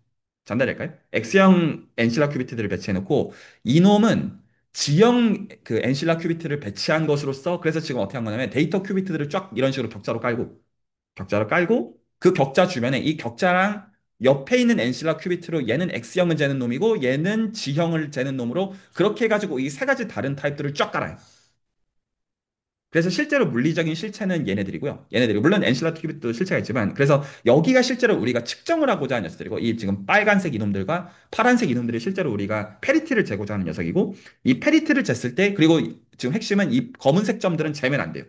전달될까요? X형 엔실라 큐비트들을 배치해 놓고 이놈은 G형 그 엔실라 큐비트를 배치한 것으로서 그래서 지금 어떻게 한 거냐면 데이터 큐비트들을 쫙 이런 식으로 격자로 깔고 그 격자 주변에 이 격자랑 옆에 있는 엔실라 큐비트로 얘는 X형을 재는 놈이고 얘는 G형을 재는 놈으로 그렇게 해가지고 이 세 가지 다른 타입들을 쫙 깔아요. 그래서 실제로 물리적인 실체는 얘네들이고요. 얘네들이 물론 엔실라 큐비트도 실체가 있지만 그래서 여기가 실제로 우리가 측정을 하고자 하는 녀석들이고 이 지금 빨간색 이놈들과 파란색 이놈들이 실제로 우리가 페리티를 재고자 하는 녀석이고 이 페리티를 쟀을 때 그리고 지금 핵심은 이 검은색 점들은 재면 안 돼요.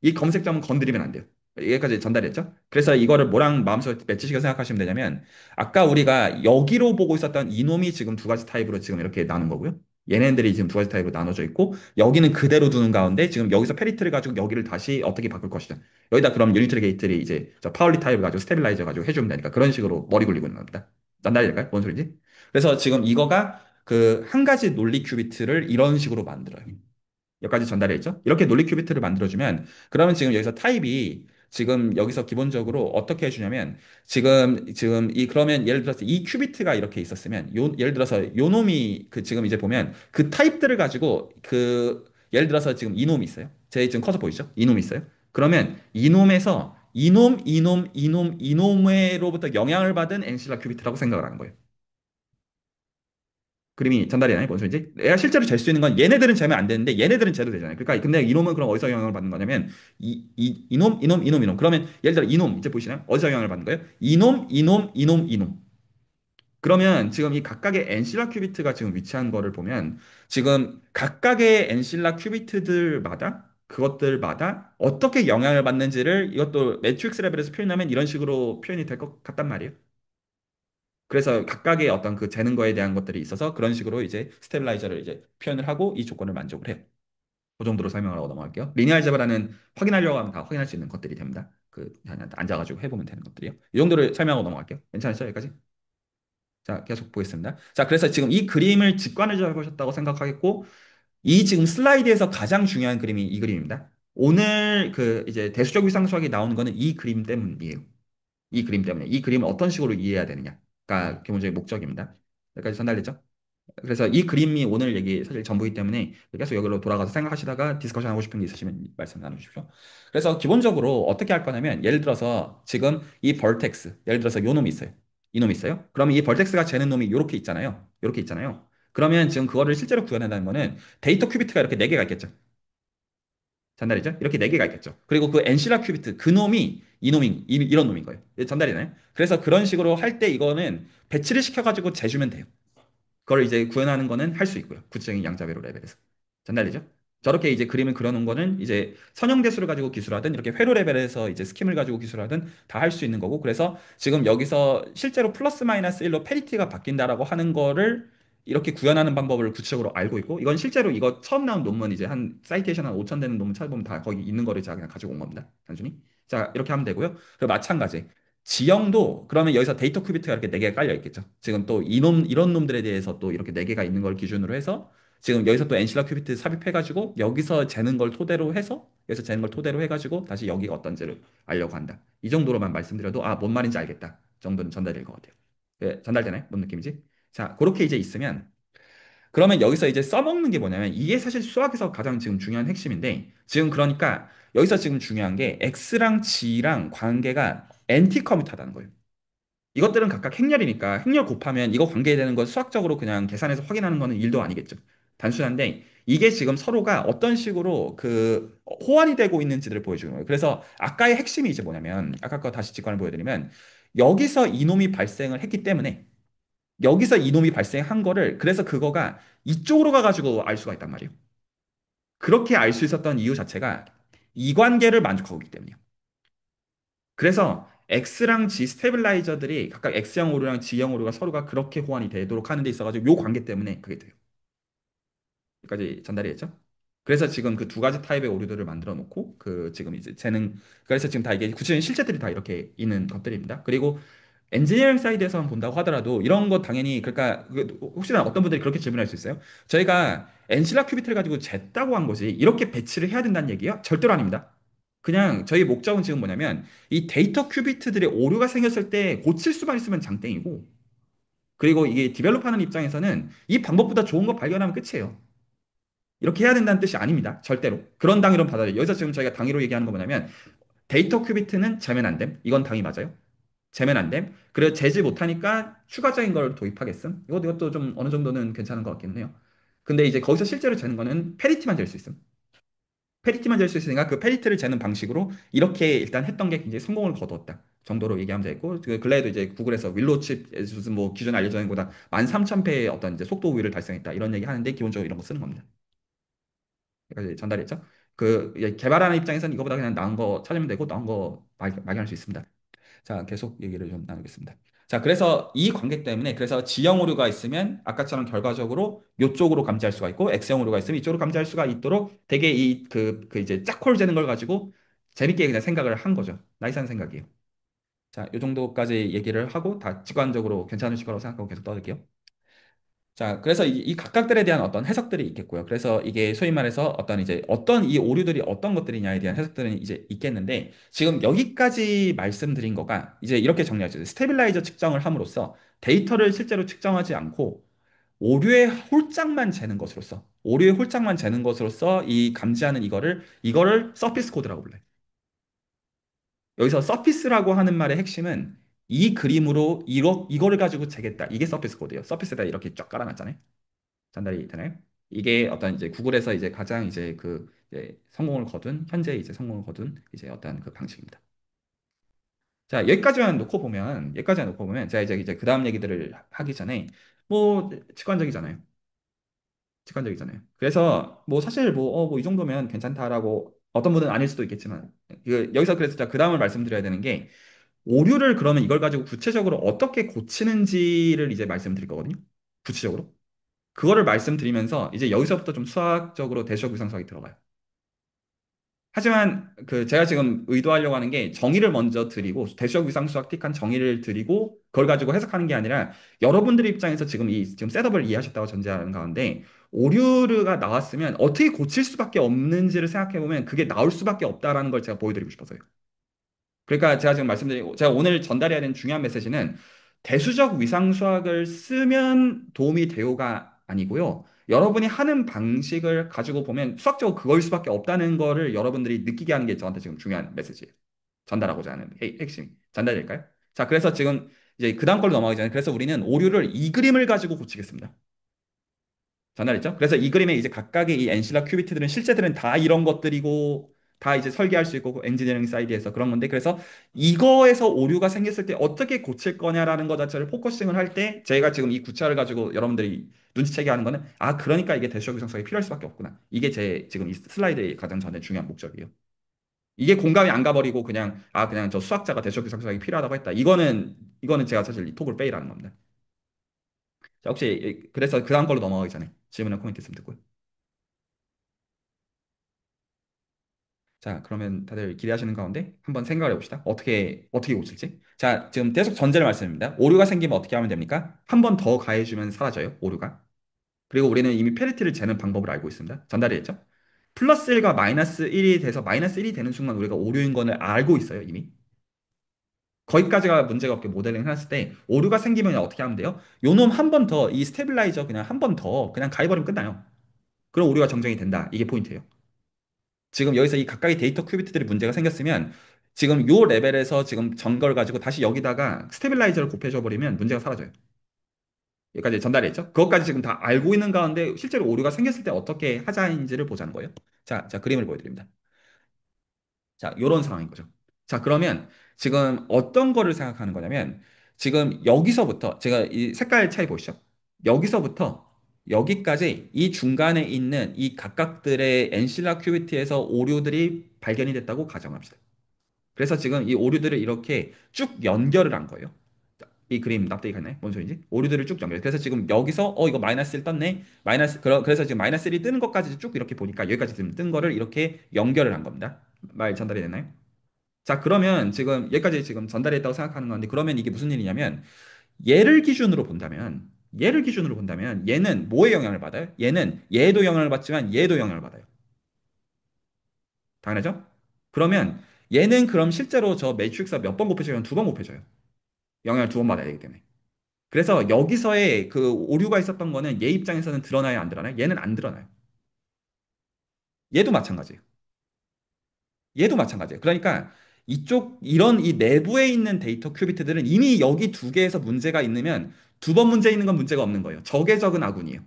이 검색점은 건드리면 안 돼요. 여기까지 전달했죠? 그래서 이거를 뭐랑 마음속에 맺히시게 생각하시면 되냐면 아까 우리가 여기로 보고 있었던 이놈이 지금 두 가지 타입으로 지금 이렇게 나눈 거고요. 얘네들이 지금 두 가지 타입으로 나눠져 있고 여기는 그대로 두는 가운데 지금 여기서 페리트를 가지고 여기를 다시 어떻게 바꿀 것이다. 여기다 그럼 유니트리 게이트를 이제 저 파울리 타입을 가지고 스테빌라이저 가지고 해주면 되니까 그런 식으로 머리 굴리고 있는 겁니다. 전달이 될까요? 뭔 소리지? 그래서 지금 이거가 그 한 가지 논리 큐비트를 이런 식으로 만들어요. 여기까지 전달해 있죠? 이렇게 논리 큐비트를 만들어주면 그러면 지금 여기서 타입이 지금 여기서 기본적으로 어떻게 해주냐면 지금 이 그러면 예를 들어서 이 큐비트가 이렇게 있었으면 예를 들어서 요 놈이 그 지금 이제 보면 그 타입들을 가지고 그 예를 들어서 지금 이 놈이 있어요. 제 지금 커서 보이죠? 이 놈이 있어요. 그러면 이 놈에서 이놈으로부터 영향을 받은 엔실라 큐비트라고 생각을 하는 거예요. 그림이 전달이 되나요? 뭔 소리지? 내가 실제로 잴 수 있는 건 얘네들은 재면 안 되는데 얘네들은 재도 되잖아요. 그러니까 근데 이놈은 그럼 어디서 영향을 받는 거냐면 이놈. 그러면 예를 들어 이놈 이제 보이시나요? 어디서 영향을 받는 거예요? 이놈. 그러면 지금 이 각각의 엔실라 큐비트가 지금 위치한 거를 보면 지금 각각의 엔실라 큐비트들마다 그것들마다 어떻게 영향을 받는지를 이것도 매트릭스 레벨에서 표현하면 이런 식으로 표현이 될 것 같단 말이에요. 그래서 각각의 어떤 그 재는 거에 대한 것들이 있어서 그런 식으로 이제 스테빌라이저를 이제 표현을 하고 이 조건을 만족을 해요. 그 정도로 설명을 하고 넘어갈게요. 리니어 알제브라는 확인하려고 하면 다 확인할 수 있는 것들이 됩니다. 그 그냥 앉아가지고 해보면 되는 것들이요. 이 정도를 설명하고 넘어갈게요. 괜찮으시죠? 여기까지? 자, 계속 보겠습니다. 자, 그래서 지금 이 그림을 직관을 잡으셨다고 생각하겠고 이 지금 슬라이드에서 가장 중요한 그림이 이 그림입니다. 오늘 그 이제 대수적 위상 수학이 나오는 거는 이 그림 때문이에요. 이 그림 때문에 이 그림을 어떤 식으로 이해해야 되느냐가 기본적인 목적입니다. 여기까지 전달됐죠? 그래서 이 그림이 오늘 얘기 사실 전부이기 때문에 계속 여기로 돌아가서 생각하시다가 디스커션 하고 싶은 게 있으시면 말씀 나눠주십시오. 그래서 기본적으로 어떻게 할 거냐면 예를 들어서 지금 이 벌텍스 예를 들어서 요 놈이 있어요. 이 놈이 있어요. 그러면 이 벌텍스가 재는 놈이 요렇게 있잖아요. 요렇게 있잖아요. 그러면 지금 그거를 실제로 구현한다는 거는 데이터 큐비트가 이렇게 네 개가 있겠죠. 전달이죠? 이렇게 네 개가 있겠죠. 그리고 그 엔실라 큐비트 그 놈이 이런 놈인 거예요. 전달이나요? 그래서 그런 식으로 할 때 이거는 배치를 시켜가지고 재주면 돼요. 그걸 이제 구현하는 거는 할 수 있고요. 구체적인 양자배로 레벨에서. 전달되죠? 저렇게 이제 그림을 그려놓은 거는 이제 선형대수를 가지고 기술하든 이렇게 회로 레벨에서 이제 스킴을 가지고 기술하든 다 할 수 있는 거고 그래서 지금 여기서 실제로 플러스 마이너스 1로 페리티가 바뀐다라고 하는 거를 이렇게 구현하는 방법을 구체적으로 알고 있고 이건 실제로 이거 처음 나온 논문 이제 한 사이테이션 한 5천 되는 논문 찾아보면 다 거기 있는 거를 제가 그냥 가지고 온 겁니다. 단순히. 자, 이렇게 하면 되고요. 그리고 마찬가지. 지형도 그러면 여기서 데이터 큐비트가 이렇게 네 개가 깔려 있겠죠. 지금 또 이런 놈들에 대해서 또 이렇게 네 개가 있는 걸 기준으로 해서 지금 여기서 또 엔실라 큐비트 삽입해가지고 여기서 재는 걸 토대로 해서 여기서 재는 걸 토대로 해가지고 다시 여기가 어떤지를 알려고 한다. 이 정도로만 말씀드려도 아, 뭔 말인지 알겠다. 정도는 전달될 것 같아요. 예, 전달되나요? 뭔 느낌이지? 자, 그렇게 이제 있으면 그러면 여기서 이제 써먹는 게 뭐냐면 이게 사실 수학에서 가장 지금 중요한 핵심인데 지금 그러니까 여기서 지금 중요한 게 x랑 g랑 관계가 엔티커뮤타다는 거예요. 이것들은 각각 행렬이니까 행렬 곱하면 이거 관계되는 건 수학적으로 그냥 계산해서 확인하는 거는 일도 아니겠죠. 단순한데 이게 지금 서로가 어떤 식으로 그 호환이 되고 있는지를 보여주는 거예요. 그래서 아까의 핵심이 이제 뭐냐면 아까 거 다시 직관을 보여드리면 여기서 이놈이 발생을 했기 때문에 여기서 이놈이 발생한 거를 그래서 그거가 이쪽으로 가가지고 알 수가 있단 말이에요. 그렇게 알 수 있었던 이유 자체가 이 관계를 만족하고 있기 때문이에요. 그래서 X랑 G 스테빌라이저들이 각각 X형 오류랑 G형 오류가 서로가 그렇게 호환이 되도록 하는 데 있어가지고 요 관계 때문에 그게 돼요. 여기까지 전달이 됐죠? 그래서 지금 그 두 가지 타입의 오류들을 만들어 놓고 그 지금 이제 재능 그래서 지금 다 이게 구체적인 실제들이 다 이렇게 있는 것들입니다. 그리고 엔지니어링 사이드에서만 본다고 하더라도 이런 거 당연히 그러니까 혹시나 어떤 분들이 그렇게 질문할 수 있어요. 저희가 엔실라 큐비트를 가지고 쟀다고 한 거지 이렇게 배치를 해야 된다는 얘기야? 절대로 아닙니다. 그냥 저희 목적은 지금 뭐냐면 이 데이터 큐비트들의 오류가 생겼을 때 고칠 수만 있으면 장땡이고 그리고 이게 디벨롭하는 입장에서는 이 방법보다 좋은 거 발견하면 끝이에요. 이렇게 해야 된다는 뜻이 아닙니다. 절대로. 그런 당위로 받아들여요. 여기서 지금 저희가 당위로 얘기하는 거 뭐냐면 데이터 큐비트는 재면 안 됨. 이건 당위 맞아요. 재면 안 됨. 그리고 재지 못하니까 추가적인 걸 도입하겠음. 이것도 좀 어느 정도는 괜찮은 것 같기는 해요. 근데 이제 거기서 실제로 재는 거는 페리티만 잴 수 있음. 페리티만 잴 수 있으니까 그 페리티를 재는 방식으로 이렇게 일단 했던 게 굉장히 성공을 거두었다. 정도로 얘기하면 되겠고 그 근래에도 이제 구글에서 윌로칩 무슨 뭐 기존에 알려져 있는 것보다 13,000배의 어떤 이제 속도 우위를 달성했다 이런 얘기 하는데 기본적으로 이런 거 쓰는 겁니다. 여기까지 전달했죠? 그 개발하는 입장에서는 이거보다 그냥 나은 거 찾으면 되고 나은 거 발견할 수 있습니다. 자, 계속 얘기를 좀 나누겠습니다. 자, 그래서 이 관계 때문에 그래서 G형 오류가 있으면 아까처럼 결과적으로 이쪽으로 감지할 수가 있고 X형 오류가 있으면 이쪽으로 감지할 수가 있도록 되게 그 이제 짝홀 재는 걸 가지고 재밌게 그냥 생각을 한 거죠. 나이스한 생각이에요. 자, 이 정도까지 얘기를 하고 다 직관적으로 괜찮으실 거라고 생각하고 계속 떠들게요. 자, 그래서 이 각각들에 대한 어떤 해석들이 있겠고요. 그래서 이게 소위 말해서 어떤 이제 어떤 이 오류들이 어떤 것들이냐에 대한 해석들은 이제 있겠는데 지금 여기까지 말씀드린 거가 이제 이렇게 정리하죠. 스테빌라이저 측정을 함으로써 데이터를 실제로 측정하지 않고 오류의 홀짝만 재는 것으로서 오류의 홀짝만 재는 것으로서 이 감지하는 이거를 서피스 코드라고 불러요. 여기서 서피스라고 하는 말의 핵심은 이 그림으로 이거를 가지고 재겠다. 이게 서피스 코드예요. 서피스에다 이렇게 쫙 깔아놨잖아요. 전달이 되나요? 이게 어떤 이제 구글에서 이제 가장 이제 그 이제 성공을 거둔 현재 이제 성공을 거둔 이제 어떤 그 방식입니다. 자, 여기까지만 놓고 보면 제가 이제 그 다음 얘기들을 하기 전에 뭐 직관적이잖아요. 직관적이잖아요. 그래서 뭐 사실 뭐 이 정도면 괜찮다라고 어떤 분은 아닐 수도 있겠지만 여기서 그래서 그 다음을 말씀드려야 되는 게 오류를 그러면 이걸 가지고 구체적으로 어떻게 고치는지를 이제 말씀드릴 거거든요. 구체적으로. 그거를 말씀드리면서 이제 여기서부터 좀 수학적으로 대시적 위상수학이 들어가요. 하지만 그 제가 지금 의도하려고 하는 게 정의를 먼저 드리고 대시적 위상수학틱한 정의를 드리고 그걸 가지고 해석하는 게 아니라 여러분들 입장에서 지금 셋업을 이해하셨다고 전제하는 가운데 오류가 나왔으면 어떻게 고칠 수밖에 없는지를 생각해 보면 그게 나올 수밖에 없다라는 걸 제가 보여드리고 싶어서요. 그러니까 제가 지금 말씀드린 제가 오늘 전달해야 되는 중요한 메시지는 대수적 위상수학을 쓰면 도움이 돼요가 아니고요. 여러분이 하는 방식을 가지고 보면 수학적으로 그거일 수밖에 없다는 거를 여러분들이 느끼게 하는 게 저한테 지금 중요한 메시지예요. 전달하고자 하는 핵심. 전달될까요? 자, 그래서 지금 이제 그 다음 걸로 넘어가기 전에 그래서 우리는 오류를 이 그림을 가지고 고치겠습니다. 전달했죠? 그래서 이 그림에 이제 각각의 이 엔실라 큐비트들은 실제들은 다 이런 것들이고 다 이제 설계할 수 있고 엔지니어링 사이드에서 그런 건데 그래서 이거에서 오류가 생겼을 때 어떻게 고칠 거냐라는 것 자체를 포커싱을 할 때 제가 지금 이 구차를 가지고 여러분들이 눈치채게 하는 거는 아 그러니까 이게 대시적 유성성이 필요할 수밖에 없구나. 이게 제 지금 이 슬라이드의 가장 전에 중요한 목적이에요. 이게 공감이 안 가버리고 그냥 저 수학자가 대시적 유성성이 필요하다고 했다. 이거는 제가 사실 이 톡을 빼이라는 겁니다. 자, 혹시 그래서 그 다음 걸로 넘어가기 전에 질문이나 코멘트 있으면 듣고요. 자, 그러면 다들 기대하시는 가운데 한번 생각을 해봅시다. 어떻게 고칠지. 자, 지금 계속 전제를 말씀드립니다. 오류가 생기면 어떻게 하면 됩니까? 한 번 더 가해주면 사라져요, 오류가. 그리고 우리는 이미 페널티를 재는 방법을 알고 있습니다. 전달이 됐죠? 플러스 1과 마이너스 1이 돼서 마이너스 1이 되는 순간 우리가 오류인 거를 알고 있어요, 이미. 거기까지가 문제가 없게 모델링 해놨을 때 오류가 생기면 어떻게 하면 돼요? 요 놈 한 번 더, 이 스테빌라이저 그냥 한 번 더 그냥 가해버리면 끝나요. 그럼 오류가 정정이 된다. 이게 포인트예요. 지금 여기서 이 각각의 데이터 큐비트들이 문제가 생겼으면 지금 요 레벨에서 지금 전 걸 가지고 다시 여기다가 스테빌라이저를 곱해줘 버리면 문제가 사라져요. 여기까지 전달했죠? 그것까지 지금 다 알고 있는 가운데 실제로 오류가 생겼을 때 어떻게 하자인지를 보자는 거예요. 자, 그림을 보여드립니다. 자, 요런 상황인 거죠. 자, 그러면 지금 어떤 거를 생각하는 거냐면 지금 여기서부터 제가 이 색깔 차이 보시죠? 여기서부터 여기까지 이 중간에 있는 이 각각들의 엔실라 큐비티에서 오류들이 발견이 됐다고 가정합시다. 그래서 지금 이 오류들을 이렇게 쭉 연결을 한 거예요. 자, 이 그림 납득이 가나요? 뭔 소리인지? 오류들을 쭉 연결. 그래서 지금 여기서 이거 마이너스 1 떴네. 그래서 지금 마이너스 1이 뜨는 것까지 쭉 이렇게 보니까 여기까지 지금 뜬 거를 이렇게 연결을 한 겁니다. 말 전달이 됐나요? 자, 그러면 지금 여기까지 지금 전달이 됐다고 생각하는 건데 그러면 이게 무슨 일이냐면 얘를 기준으로 본다면 얘는 뭐에 영향을 받아요? 얘는 얘도 영향을 받지만 얘도 영향을 받아요. 당연하죠? 그러면 얘는 그럼 실제로 저 매트릭스가 몇 번 곱해져요? 두 번 곱해져요. 영향을 두 번 받아야 되기 때문에. 그래서 여기서의 그 오류가 있었던 거는 얘 입장에서는 드러나요, 안 드러나요? 얘는 안 드러나요. 얘도 마찬가지예요. 얘도 마찬가지예요. 그러니까 이런 이 내부에 있는 데이터 큐비트들은 이미 여기 두 개에서 문제가 있으면 두 번 문제 있는 건 문제가 없는 거예요. 적의 적은 아군이에요.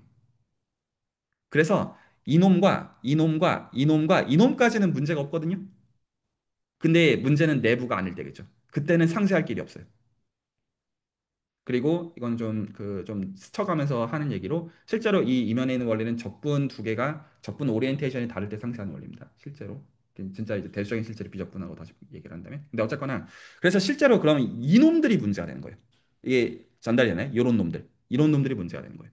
그래서 이놈과 이놈과 이놈과 이놈까지는 문제가 없거든요. 근데 문제는 내부가 아닐 때겠죠. 그때는 상쇄할 길이 없어요. 그리고 이건 좀 스쳐가면서 하는 얘기로 실제로 이 이면에 있는 원리는 적분 두 개가 적분 오리엔테이션이 다를 때 상쇄하는 원리입니다. 실제로. 진짜 이제 대수적인 실제를 비적분하고 다시 얘기를 한다면. 근데 어쨌거나 그래서 실제로 그러면 이놈들이 문제가 되는 거예요. 이게 전달이 되나요? 이런 놈들. 이런 놈들이 문제가 되는 거예요.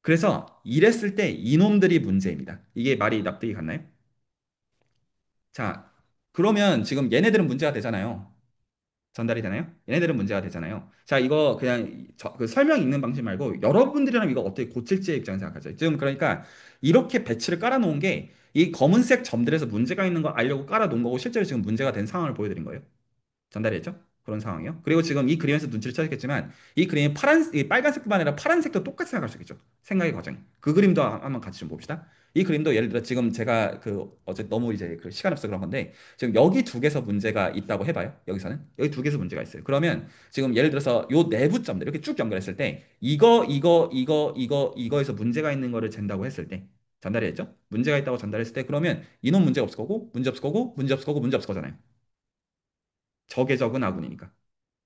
그래서 이랬을 때 이놈들이 문제입니다. 이게 말이 납득이 갔나요? 자, 그러면 지금 얘네들은 문제가 되잖아요. 전달이 되나요? 얘네들은 문제가 되잖아요. 자, 이거 그냥 그 설명 읽는 방식 말고 여러분들이라면 이거 어떻게 고칠지의 입장 생각하죠. 지금 그러니까 이렇게 배치를 깔아놓은 게 이 검은색 점들에서 문제가 있는 거 알려고 깔아놓은 거고 실제로 지금 문제가 된 상황을 보여드린 거예요. 전달이 됐죠? 그런 상황이요. 그리고 지금 이 그림에서 눈치를 채셨겠지만 이 그림이 이 빨간색뿐만 아니라 파란색도 똑같이 생각할 수 있겠죠. 생각의 과정이. 그 그림도 한번 같이 좀 봅시다. 이 그림도 예를 들어 지금 제가 그 어제 너무 이제 그 시간 없어 그런 건데 지금 여기 두 개에서 문제가 있다고 해봐요. 여기서는 여기 두 개에서 문제가 있어요. 그러면 지금 예를 들어서 요 내부 점들 이렇게 쭉 연결했을 때 이거에서 문제가 있는 거를 잰다고 했을 때 전달이 됐죠? 문제가 있다고 전달했을 때 그러면 이놈 문제 없을 거고 문제 없을 거고 문제 없을 거고 문제 없을 거잖아요. 적의 적은 아군이니까.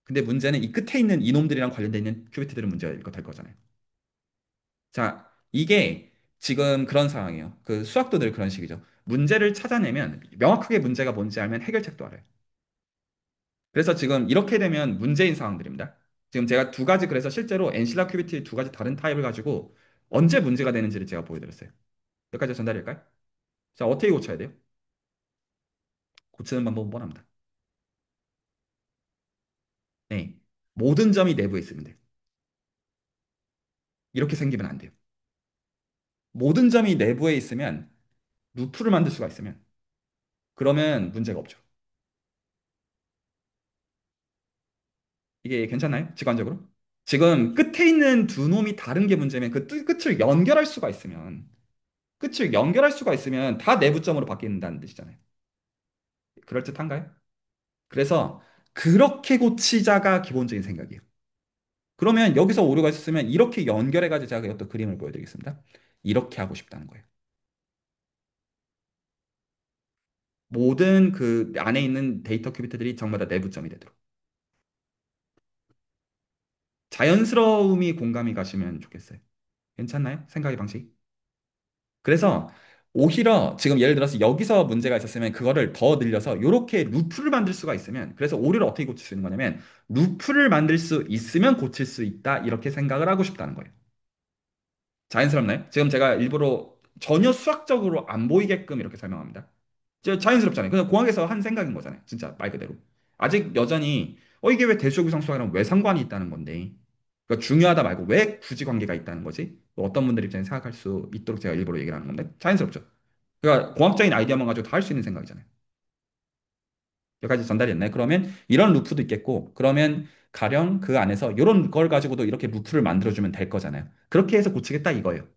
근데 문제는 이 끝에 있는 이놈들이랑 관련돼 있는 큐비트들은 문제가 될 거잖아요. 자, 이게 지금 그런 상황이에요. 그 수학도 늘 그런 식이죠. 문제를 찾아내면 명확하게 문제가 뭔지 알면 해결책도 알아요. 그래서 지금 이렇게 되면 문제인 상황들입니다. 지금 제가 두 가지 그래서 실제로 엔실라 큐비트 두 가지 다른 타입을 가지고 언제 문제가 되는지를 제가 보여드렸어요. 여기까지 전달일까요? 자, 어떻게 고쳐야 돼요? 고치는 방법은 뻔합니다. 네. 모든 점이 내부에 있으면 돼요. 이렇게 생기면 안 돼요. 모든 점이 내부에 있으면 루프를 만들 수가 있으면 그러면 문제가 없죠. 이게 괜찮나요? 직관적으로? 지금 끝에 있는 두 놈이 다른 게 문제면 그 끝을 연결할 수가 있으면 끝을 연결할 수가 있으면 다 내부점으로 바뀐다는 뜻이잖아요. 그럴듯한가요? 그래서 그렇게 고치자가 기본적인 생각이에요. 그러면 여기서 오류가 있었으면 이렇게 연결해가지고 제가 어떤 그림을 보여드리겠습니다. 이렇게 하고 싶다는 거예요. 모든 그 안에 있는 데이터 큐비트들이 전부 다 내부점이 되도록. 자연스러움이 공감이 가시면 좋겠어요. 괜찮나요? 생각의 방식? 그래서 오히려 지금 예를 들어서 여기서 문제가 있었으면 그거를 더 늘려서 이렇게 루프를 만들 수가 있으면 그래서 오류를 어떻게 고칠 수 있는 거냐면 루프를 만들 수 있으면 고칠 수 있다 이렇게 생각을 하고 싶다는 거예요. 자연스럽나요? 지금 제가 일부러 전혀 수학적으로 안 보이게끔 이렇게 설명합니다. 자연스럽잖아요. 그냥 공학에서 한 생각인 거잖아요. 진짜 말 그대로. 아직 여전히 이게 왜 대수조기상 수학이랑 왜 상관이 있다는 건데 그러니까 중요하다 말고 왜 굳이 관계가 있다는 거지? 뭐 어떤 분들 입장에 생각할 수 있도록 제가 일부러 얘기를 하는 건데 자연스럽죠. 그러니까 공학적인 아이디어만 가지고 다 할 수 있는 생각이잖아요. 여기까지 전달이 됐나요? 그러면 이런 루프도 있겠고 그러면 가령 그 안에서 이런 걸 가지고도 이렇게 루프를 만들어주면 될 거잖아요. 그렇게 해서 고치겠다 이거예요.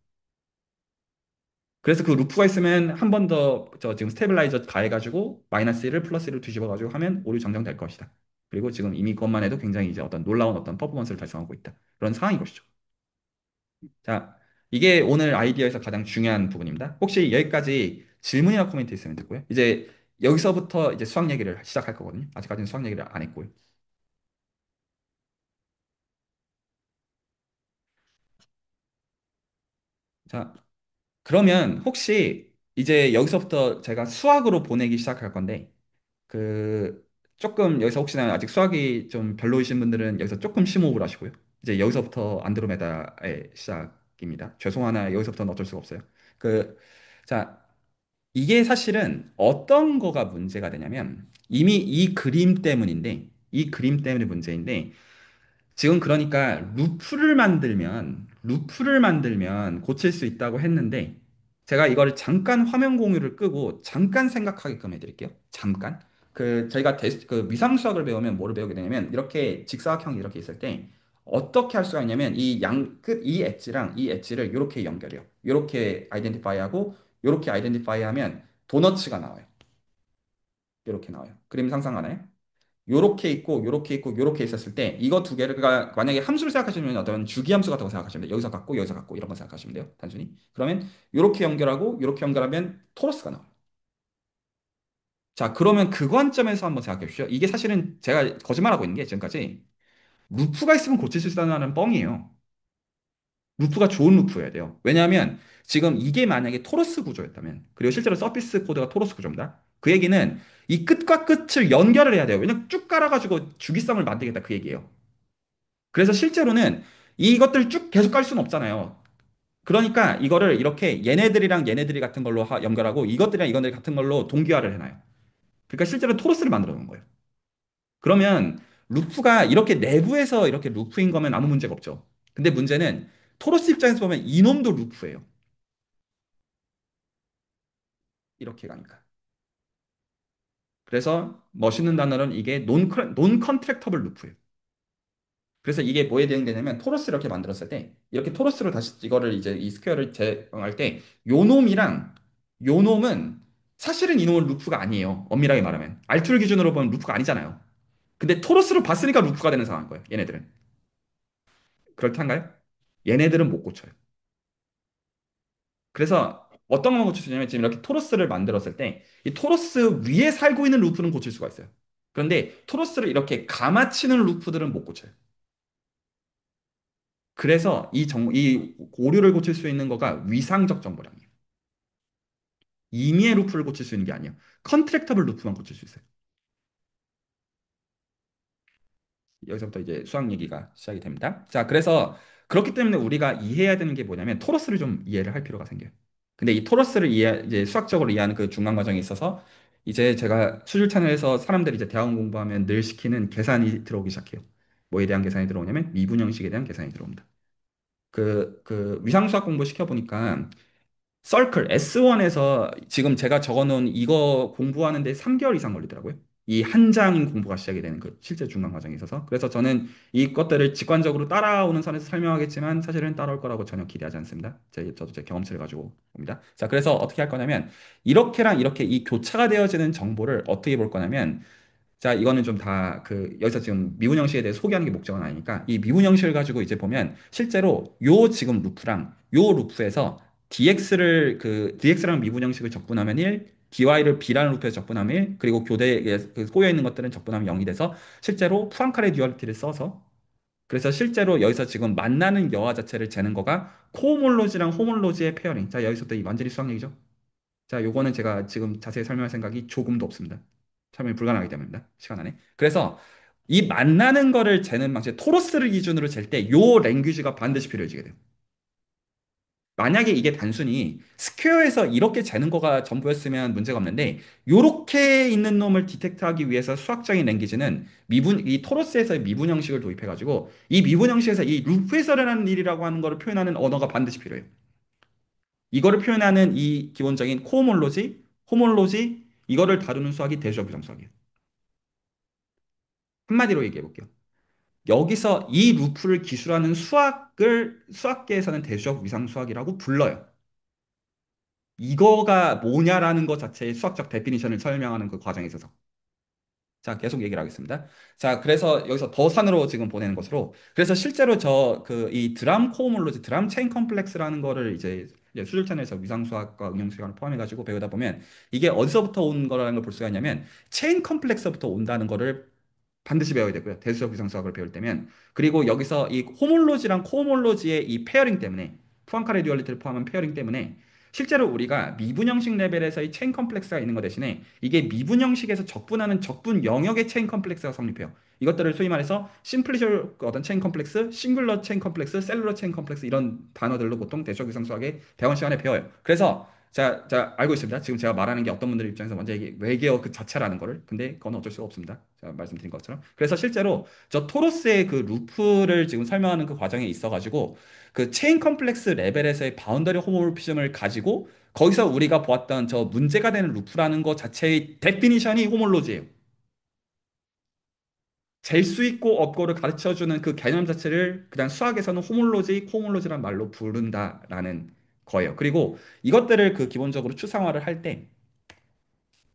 그래서 그 루프가 있으면 한 번 더 저 지금 스테빌라이저 가해가지고 마이너스 1을 플러스 1을 뒤집어가지고 하면 오류 정정될 것이다. 그리고 지금 이미 그것만 해도 굉장히 이제 어떤 놀라운 어떤 퍼포먼스를 달성하고 있다. 그런 상황인 것이죠. 자, 이게 오늘 아이디어에서 가장 중요한 부분입니다. 혹시 여기까지 질문이나 코멘트 있으면 듣고요. 이제 여기서부터 이제 수학 얘기를 시작할 거거든요. 아직까지는 수학 얘기를 안 했고요. 자, 그러면 혹시 이제 여기서부터 제가 수학으로 보내기 시작할 건데, 그 조금 여기서 혹시나 아직 수학이 좀 별로이신 분들은 여기서 조금 심호흡을 하시고요. 이제 여기서부터 안드로메다의 시작입니다. 죄송하나 여기서부터는 어쩔 수가 없어요. 그, 자, 이게 사실은 어떤 거가 문제가 되냐면 이미 이 그림 때문인데, 이 그림 때문에 문제인데, 지금 그러니까 루프를 만들면 고칠 수 있다고 했는데 제가 이거를 잠깐 화면 공유를 끄고 잠깐 생각하게끔 해드릴게요. 잠깐. 저희가 그 위상수학을 배우면 뭐를 배우게 되냐면 이렇게 직사각형이 이렇게 있을 때 어떻게 할 수가 있냐면 이 양 끝 이 엣지랑 이 엣지를 이렇게 연결해요. 이렇게 아이덴티파이하고 이렇게 아이덴티파이하면 도너츠가 나와요. 이렇게 나와요. 그림 상상하나요? 요렇게 있고 요렇게 있고 요렇게 있었을 때 이거 두 개를 그러니까 만약에 함수를 생각하시면 어떤 주기함수 같다고 생각하시면 돼요. 여기서 갖고 여기서 갖고 이런 거 생각하시면 돼요. 단순히. 그러면 요렇게 연결하고 요렇게 연결하면 토러스가 나와요. 자, 그러면 그 관점에서 한번 생각해 주시죠. 이게 사실은 제가 거짓말하고 있는 게 지금까지 루프가 있으면 고칠 수 있다는 뻥이에요. 루프가 좋은 루프여야 돼요. 왜냐하면 지금 이게 만약에 토러스 구조였다면 그리고 실제로 서피스 코드가 토러스 구조입니다. 그 얘기는 이 끝과 끝을 연결을 해야 돼요. 왜냐면 쭉 깔아가지고 주기성을 만들겠다 그 얘기예요. 그래서 실제로는 이것들 쭉 계속 깔 수는 없잖아요. 그러니까 이거를 이렇게 얘네들이랑 얘네들이 같은 걸로 연결하고 이것들이랑 이것들 같은 걸로 동기화를 해놔요. 그러니까 실제로 토러스를 만들어 놓은 거예요. 그러면 루프가 이렇게 내부에서 이렇게 루프인 거면 아무 문제가 없죠. 근데 문제는 토러스 입장에서 보면 이놈도 루프예요. 이렇게 가니까. 그래서 멋있는 단어는 이게 논 컨트랙터블 루프예요. 그래서 이게 뭐에 해당되냐면 토러스를 이렇게 만들었을 때 이렇게 토러스로 다시 이거를 이제 이 스퀘어를 제공할 때 요놈이랑 요놈은 사실은 이놈은 루프가 아니에요. 엄밀하게 말하면 알툴 기준으로 보면 루프가 아니잖아요. 근데 토러스로 봤으니까 루프가 되는 상황인 거예요. 얘네들은 그렇단가요? 얘네들은 못 고쳐요. 그래서 어떤 것만 고칠 수 있냐면 지금 이렇게 토러스를 만들었을 때 이 토러스 위에 살고 있는 루프는 고칠 수가 있어요. 그런데 토러스를 이렇게 감아치는 루프들은 못 고쳐요. 그래서 이 오류를 고칠 수 있는 거가 위상적 정보량이에요. 임의의 루프를 고칠 수 있는 게 아니에요. 컨트랙터블 루프만 고칠 수 있어요. 여기서부터 이제 수학 얘기가 시작이 됩니다. 자, 그래서 그렇기 때문에 우리가 이해해야 되는 게 뭐냐면 토러스를 좀 이해를 할 필요가 생겨요. 근데 이 토러스를 이제 수학적으로 이해하는 그 중간 과정에 있어서 이제 제가 수질 채널에서 사람들이 이제 대학원 공부하면 늘 시키는 계산이 들어오기 시작해요. 뭐에 대한 계산이 들어오냐면 미분 형식에 대한 계산이 들어옵니다. 그 위상수학 공부 시켜보니까 서클 S1에서 지금 제가 적어놓은 이거 공부하는데 3개월 이상 걸리더라고요. 이 한 장 공부가 시작이 되는 그 실제 중간 과정에 있어서. 그래서 저는 이것들을 직관적으로 따라오는 선에서 설명하겠지만 사실은 따라올 거라고 전혀 기대하지 않습니다. 저도 제 경험치를 가지고 봅니다. 자, 그래서 어떻게 할 거냐면 이렇게랑 이렇게 이 교차가 되어지는 정보를 어떻게 볼 거냐면 자, 이거는 좀 다 여기서 지금 미분 형식에 대해 소개하는 게 목적은 아니니까 이 미분 형식을 가지고 이제 보면 실제로 요 지금 루프랑 요 루프에서 dx랑 미분 형식을 적분하면 1, dy를 b라는 루프에서 적분하면 1, 그리고 교대에 꼬여 있는 것들은 적분하면 0이 돼서 실제로 푸앙카레 듀얼리티를 써서 그래서 실제로 여기서 지금 만나는 여와 자체를 재는 거가 코호몰로지랑 호몰로지의 페어링. 자, 여기서부터 이 완전히 수학 얘기죠. 자, 요거는 제가 지금 자세히 설명할 생각이 조금도 없습니다. 설명이 불가능하기 때문입니다. 시간 안에. 그래서 이 만나는 거를 재는 방식, 토로스를 기준으로 잴 때 요 랭귀지가 반드시 필요해지게 돼요. 만약에 이게 단순히 스퀘어에서 이렇게 재는 거가 전부였으면 문제가 없는데 요렇게 있는 놈을 디텍트하기 위해서 수학적인 랭귀지는 이 토로스에서의 미분 형식을 도입해가지고 이 미분 형식에서 이 루프에서 일어나는 일이라고 하는 거를 표현하는 언어가 반드시 필요해요. 이거를 표현하는 이 기본적인 코호몰로지, 호몰로지 이거를 다루는 수학이 대수학 부정수학이에요. 한마디로 얘기해 볼게요. 여기서 이 루프를 기술하는 수학을 수학계에서는 대수학 위상수학이라고 불러요. 이거가 뭐냐라는 것 자체의 수학적 데피니션을 설명하는 그 과정에 있어서. 자, 계속 얘기를 하겠습니다. 자, 그래서 여기서 더 산으로 지금 보내는 것으로. 그래서 실제로 이 드람 코호몰로지, 드람 체인 컴플렉스라는 거를 이제 수술천에서 위상수학과 응용수학을 포함해가지고 배우다 보면 이게 어디서부터 온 거라는 걸 볼 수가 있냐면 체인 컴플렉스부터 온다는 거를 반드시 배워야 되고요. 대수적 위상수학을 배울 때면. 그리고 여기서 이 호몰로지랑 코호몰로지의 이 페어링 때문에 푸앙카레 듀얼리티를 포함한 페어링 때문에 실제로 우리가 미분형식 레벨에서의 체인 컴플렉스가 있는 것 대신에 이게 미분형식에서 적분하는 적분 영역의 체인 컴플렉스가 성립해요. 이것들을 소위 말해서 심플리셔 어떤 체인 컴플렉스, 싱글러 체인 컴플렉스, 셀룰러 체인 컴플렉스 이런 단어들로 보통 대수적 위상수학의 대원 시간에 배워요. 그래서 자, 알고 있습니다. 지금 제가 말하는 게 어떤 분들 입장에서 먼저 이게 외계어 그 자체라는 거를. 근데 그건 어쩔 수가 없습니다. 제가 말씀드린 것처럼. 그래서 실제로 저 토로스의 그 루프를 지금 설명하는 그 과정에 있어가지고 그 체인 컴플렉스 레벨에서의 바운더리 호모모피즘을 가지고 거기서 우리가 보았던 저 문제가 되는 루프라는 것 자체의 데피니션이 호몰로지예요. 잴 수 있고 없고를 가르쳐주는 그 개념 자체를 그냥 수학에서는 호몰로지, 코몰로지란 말로 부른다라는 거예요. 그리고 이것들을 그 기본적으로 추상화를 할 때,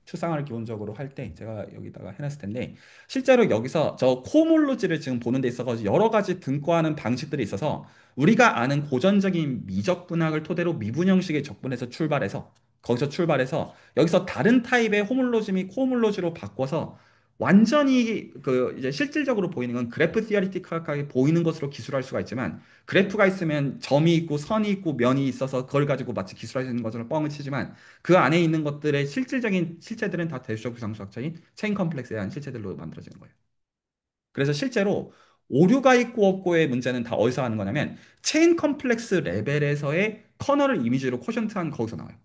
추상화를 기본적으로 할 때 제가 여기다가 해놨을 텐데 실제로 여기서 저 코몰로지를 지금 보는 데 있어서 여러 가지 등과하는 방식들이 있어서 우리가 아는 고전적인 미적분학을 토대로 미분형식의 적분에서 출발해서 거기서 출발해서 여기서 다른 타입의 호몰로지 및 코몰로지로 바꿔서 완전히 그 이제 실질적으로 보이는 건 그래프 시어리티컬하게 보이는 것으로 기술할 수가 있지만 그래프가 있으면 점이 있고 선이 있고 면이 있어서 그걸 가지고 마치 기술할 수 있는 것으로 뻥을 치지만 그 안에 있는 것들의 실질적인 실체들은 다 대수적 부상수학자인 체인 컴플렉스에 대한 실체들로 만들어지는 거예요. 그래서 실제로 오류가 있고 없고의 문제는 다 어디서 하는 거냐면 체인 컴플렉스 레벨에서의 커널을 이미지로 코션트한 거기서 나와요.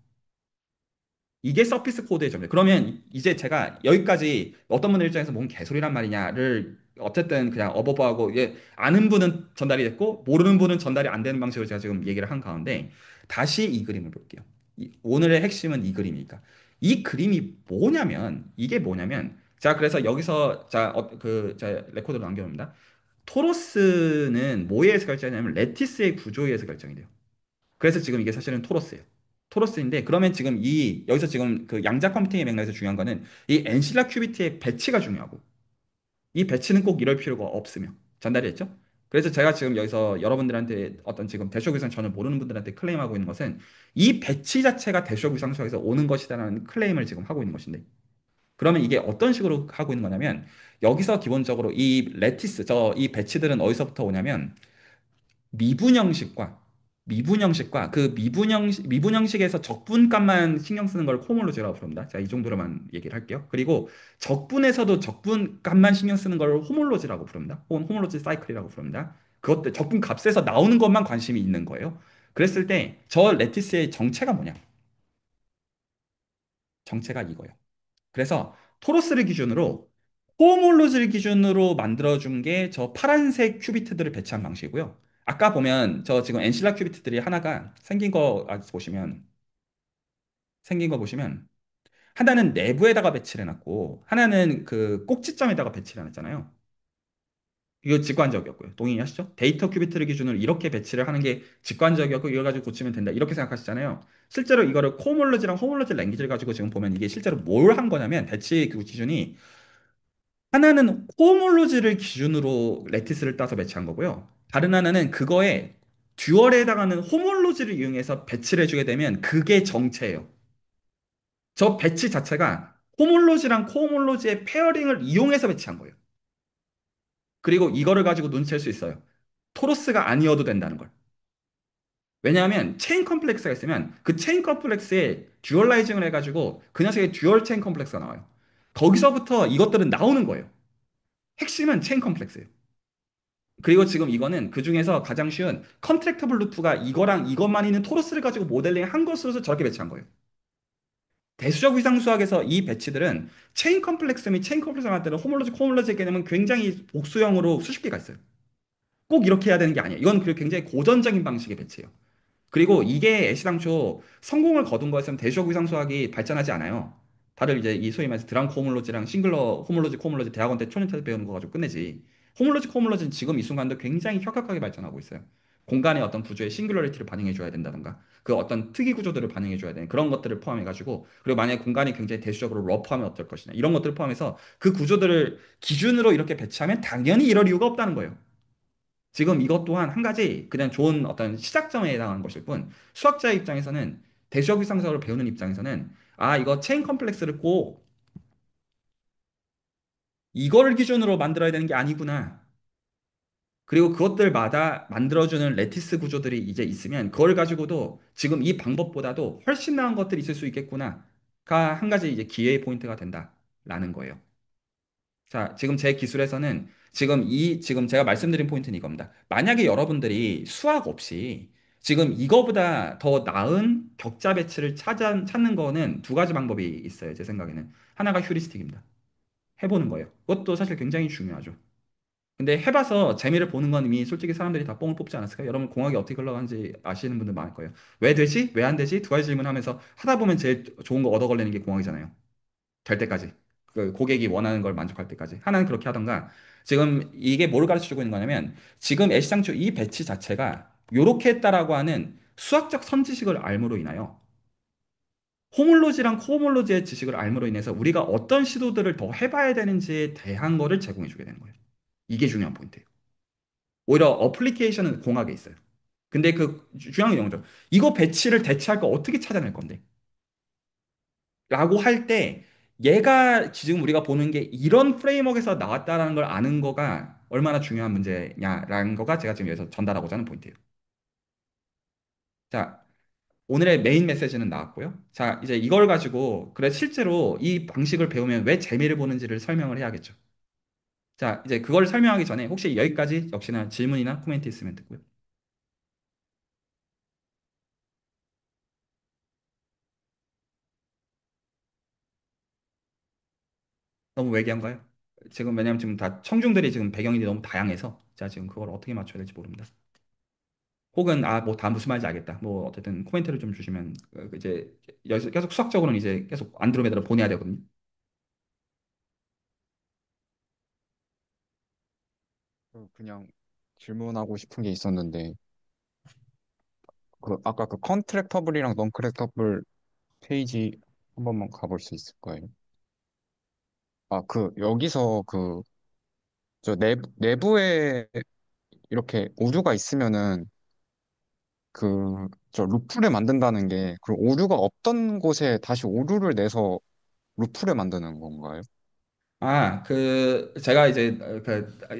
이게 서피스 코드의 점이에요. 그러면 이제 제가 여기까지 어떤 분들 입장에서 뭔 개소리란 말이냐를 어쨌든 그냥 어버버하고 이게 아는 분은 전달이 됐고 모르는 분은 전달이 안 되는 방식으로 제가 지금 얘기를 한 가운데 다시 이 그림을 볼게요. 오늘의 핵심은 이 그림이니까. 이 그림이 뭐냐면 이게 뭐냐면 자 그래서 여기서 자 레코드로 남겨놓습니다. 토로스는 뭐에 의해서 결정되냐면 레티스의 구조에 의해서 결정이 돼요. 그래서 지금 이게 사실은 토로스예요. 토로스인데 그러면 지금 이 여기서 지금 그 양자 컴퓨팅의 맥락에서 중요한 거는 이 엔실라 큐비트의 배치가 중요하고 이 배치는 꼭 이럴 필요가 없으며 전달이 됐죠? 그래서 제가 지금 여기서 여러분들한테 어떤 지금 대쇼 위상 전혀 모르는 분들한테 클레임하고 있는 것은 이 배치 자체가 대쇼 위상수에서 오는 것이다라는 클레임을 지금 하고 있는 것인데 그러면 이게 어떤 식으로 하고 있는 거냐면 여기서 기본적으로 이 레티스 이 배치들은 어디서부터 오냐면 미분형식과 미분형식과 그 미분형식에서 적분값만 신경 쓰는 걸 코몰로지라고 부릅니다. 자, 이 정도로만 얘기를 할게요. 그리고 적분에서도 적분값만 신경 쓰는 걸 호몰로지라고 부릅니다. 혹은 호몰로지 사이클이라고 부릅니다. 그것들 적분값에서 나오는 것만 관심이 있는 거예요. 그랬을 때 저 레티스의 정체가 뭐냐? 정체가 이거예요. 그래서 토로스를 기준으로 호몰로지를 기준으로 만들어준 게 저 파란색 큐비트들을 배치한 방식이고요. 아까 보면 저 지금 엔실라 큐비트들이 하나가 생긴 거 보시면 하나는 내부에다가 배치를 해놨고 하나는 그 꼭지점에다가 배치를 해놨잖아요. 이거 직관적이었고요. 동의하시죠? 데이터 큐비트를 기준으로 이렇게 배치를 하는 게 직관적이었고 이걸 가지고 고치면 된다. 이렇게 생각하시잖아요. 실제로 이거를 코몰로지랑 호몰로지 랭귀지를 가지고 지금 보면 이게 실제로 뭘 한 거냐면 배치 그 기준이 하나는 호몰로지를 기준으로 레티스를 따서 배치한 거고요. 다른 하나는 그거에 듀얼에 해당하는 호몰로지를 이용해서 배치를 해주게 되면 그게 정체예요. 저 배치 자체가 호몰로지랑 코호몰로지의 페어링을 이용해서 배치한 거예요. 그리고 이거를 가지고 눈치챌 수 있어요. 토로스가 아니어도 된다는 걸. 왜냐하면 체인 컴플렉스가 있으면 그 체인 컴플렉스에 듀얼라이징을 해가지고 그 녀석의 듀얼 체인 컴플렉스가 나와요. 거기서부터 이것들은 나오는 거예요. 핵심은 체인 컴플렉스예요. 그리고 지금 이거는 그 중에서 가장 쉬운 컨트랙터블 루프가 이거랑 이것만 있는 토로스를 가지고 모델링 한 것으로서 저렇게 배치한 거예요. 대수적 위상수학에서 이 배치들은 체인 컴플렉스 및 체인 컴플렉스를 만드는 호몰로지, 코몰로지 개념은 굉장히 복수형으로 수십 개가 있어요. 꼭 이렇게 해야 되는 게 아니에요. 이건 굉장히 고전적인 방식의 배치예요. 그리고 이게 애시당초 성공을 거둔 거였으면 대수적 위상수학이 발전하지 않아요. 다들 이제 이 소위 말해서 드럼 코몰로지랑 싱글러 호몰로지, 코몰로지 대학원 때 초년때 배우는 거 가지고 끝내지. 호몰로지, 코몰로지는 지금 이 순간도 굉장히 혁혁하게 발전하고 있어요. 공간의 어떤 구조의 싱글러리티를 반영해 줘야 된다던가. 그 어떤 특이 구조들을 반영해줘야 되는 그런 것들을 포함해가지고, 그리고 만약에 공간이 굉장히 대수적으로 러프하면 어떨 것이냐, 이런 것들을 포함해서 그 구조들을 기준으로 이렇게 배치하면 당연히 이럴 이유가 없다는 거예요. 지금 이것 또한 한 가지 그냥 좋은 어떤 시작점에 해당하는 것일 뿐, 수학자의 입장에서는, 대수역 일상적으로 배우는 입장에서는, 아, 이거 체인 컴플렉스를 꼭 이거를 기준으로 만들어야 되는 게 아니구나. 그리고 그것들마다 만들어주는 레티스 구조들이 이제 있으면 그걸 가지고도 지금 이 방법보다도 훨씬 나은 것들이 있을 수 있겠구나가 한 가지 이제 기회의 포인트가 된다라는 거예요. 자, 지금 제 기술에서는 지금 제가 말씀드린 포인트는 이겁니다. 만약에 여러분들이 수학 없이 지금 이거보다 더 나은 격자 배치를 찾는 거는 두 가지 방법이 있어요. 제 생각에는. 하나가 휴리스틱입니다. 해보는 거예요. 그것도 사실 굉장히 중요하죠. 근데 해봐서 재미를 보는 건 이미 솔직히 사람들이 다 뽕을 뽑지 않았을까요? 여러분 공학이 어떻게 흘러가는지 아시는 분들 많을 거예요. 왜 되지? 왜 안 되지? 두 가지 질문하면서 하다 보면 제일 좋은 거 얻어 걸리는 게 공학이잖아요. 될 때까지. 그 고객이 원하는 걸 만족할 때까지. 하나는 그렇게 하던가. 지금 이게 뭘 가르쳐 주고 있는 거냐면 지금 애시장초 이 배치 자체가 요렇게 했다라고 하는 수학적 선지식을 알므로 인하여 호몰로지랑 코호몰로지의 지식을 알므로 인해서 우리가 어떤 시도들을 더 해봐야 되는지에 대한 거를 제공해 주게 되는 거예요. 이게 중요한 포인트예요. 오히려 어플리케이션은 공학에 있어요. 근데 그 중요한 게 이거죠. 이거 배치를 대체할 거 어떻게 찾아낼 건데? 라고 할 때 얘가 지금 우리가 보는 게 이런 프레임워크에서 나왔다라는 걸 아는 거가 얼마나 중요한 문제냐라는 거가 제가 지금 여기서 전달하고자 하는 포인트예요. 자, 오늘의 메인 메시지는 나왔고요. 자, 이제 이걸 가지고 그래 실제로 이 방식을 배우면 왜 재미를 보는지를 설명을 해야겠죠. 자, 이제 그걸 설명하기 전에 혹시 여기까지 역시나 질문이나 코멘트 있으면 듣고요. 너무 외계한가요? 지금 왜냐면 지금 다 청중들이 지금 배경이 너무 다양해서 제가 지금 그걸 어떻게 맞춰야 될지 모릅니다. 혹은 아 뭐 다 무슨 말인지 알겠다. 뭐 어쨌든 코멘트를 좀 주시면 이제 여기서 계속 수학적으로는 이제 계속 안드로메다를 보내야 되거든요. 그냥 질문하고 싶은 게 있었는데, 그 아까 그 컨트랙터블이랑 넌 커렉터블 페이지 한 번만 가볼 수 있을까요? 아, 그 여기서 그 저 내부에 이렇게 오류가 있으면은 그 저 루프를 만든다는 게 그 오류가 없던 곳에 다시 오류를 내서 루프를 만드는 건가요? 아, 제가 이제,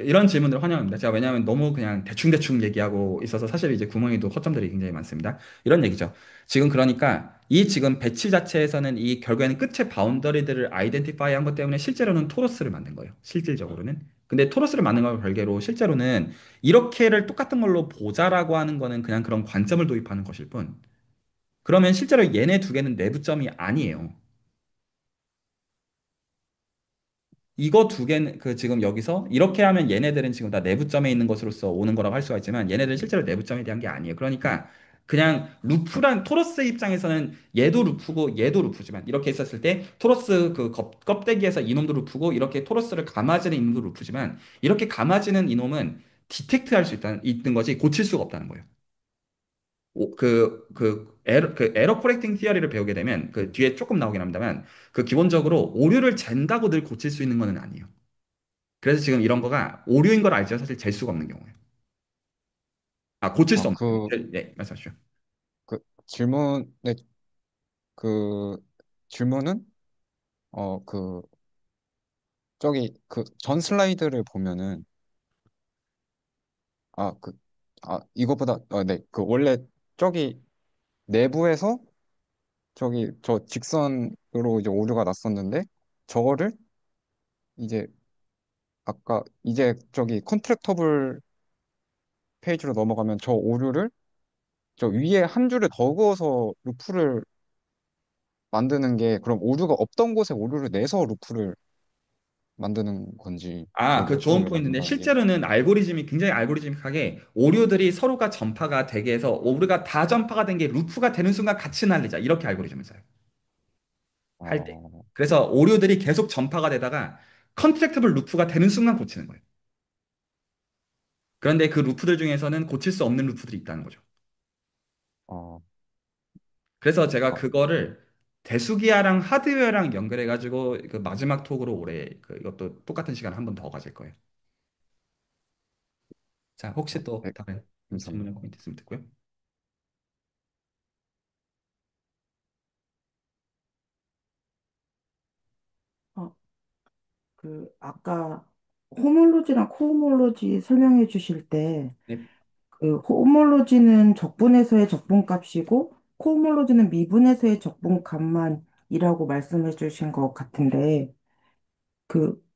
이런 질문들 환영합니다. 제가 왜냐하면 너무 그냥 대충대충 얘기하고 있어서 사실 이제 구멍에도 허점들이 굉장히 많습니다. 이런 얘기죠. 지금 그러니까, 이 지금 배치 자체에서는 이 결국에는 끝의 바운더리들을 아이덴티파이 한 것 때문에 실제로는 토러스를 만든 거예요. 실질적으로는. 근데 토러스를 만든 걸 별개로 실제로는 이렇게를 똑같은 걸로 보자라고 하는 거는 그냥 그런 관점을 도입하는 것일 뿐. 그러면 실제로 얘네 두 개는 내부점이 아니에요. 이거 두 개는 지금 여기서 이렇게 하면 얘네들은 지금 다 내부점에 있는 것으로서 오는 거라고 할 수가 있지만 얘네들은 실제로 내부점에 대한 게 아니에요. 그러니까 그냥 루프란 토러스 입장에서는 얘도 루프고 얘도 루프지만 이렇게 있었을 때 토러스 껍데기에서 이놈도 루프고 이렇게 토러스를 감아지는 이놈도 루프지만 이렇게 감아지는 이놈은 디텍트 할 수 있는 거지 고칠 수가 없다는 거예요. 에러 코렉팅 티어리를 배우게 되면 그 뒤에 조금 나오긴 합니다만 그 기본적으로 오류를 잰다고 늘 고칠 수 있는 거는 아니에요. 그래서 지금 이런 거가 오류인 걸 알죠. 사실 잴 수가 없는 경우예요. 아, 고칠 수 아, 없는 경우. 네, 말씀하시죠. 그 질문의 그 질문은 그 저기 그 전 슬라이드를 보면은 아, 이거보다 네. 그 원래 저기 내부에서 저기 저 직선으로 이제 오류가 났었는데 저거를 이제 아까 이제 저기 컨트랙터블 페이지로 넘어가면 저 오류를 저 위에 한 줄을 더 그어서 루프를 만드는 게 그럼 오류가 없던 곳에 오류를 내서 루프를 만드는 건지 그 아, 그 좋은 루프를 포인트인데 만든다는 게 실제로는 알고리즘이 굉장히 알고리즘ik하게 오류들이 서로가 전파가 되게 해서 오류가 다 전파가 된 게 루프가 되는 순간 같이 날리자. 이렇게 알고리즘을 써요. 할 때. 어, 그래서 오류들이 계속 전파가 되다가 컨트랙터블 루프가 되는 순간 고치는 거예요. 그런데 그 루프들 중에서는 고칠 수 없는 루프들이 있다는 거죠. 어, 그래서 제가 어, 그거를 대수기야랑 하드웨어랑 연결해가지고 그 마지막 톡으로 올해 그 이것도 똑같은 시간 한 번 더 가질 거예요. 자, 혹시 또 네, 다른 질문이나 감사합니다. 코멘트 있으면 듣고요. 어, 아까 호몰로지랑 코호몰로지 설명해 주실 때, 네. 호몰로지는 적분에서의 적분값이고, 코호몰로지는 미분에서의 적분값만이라고 말씀해 주신 것 같은데,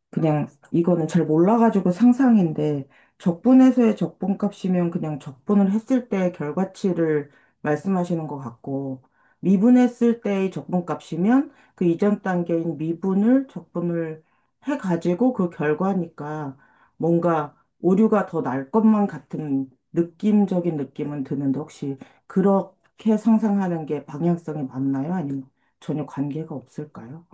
그냥 이거는 잘 몰라가지고 상상인데 적분에서의 적분값이면 그냥 적분을 했을 때 결과치를 말씀하시는 것 같고 미분했을 때의 적분값이면 그 이전 단계인 미분을 적분을 해가지고 그 결과니까 뭔가 오류가 더 날 것만 같은 느낌적인 느낌은 드는데 혹시 그렇게 상상하는 게 방향성이 맞나요? 아니면 전혀 관계가 없을까요?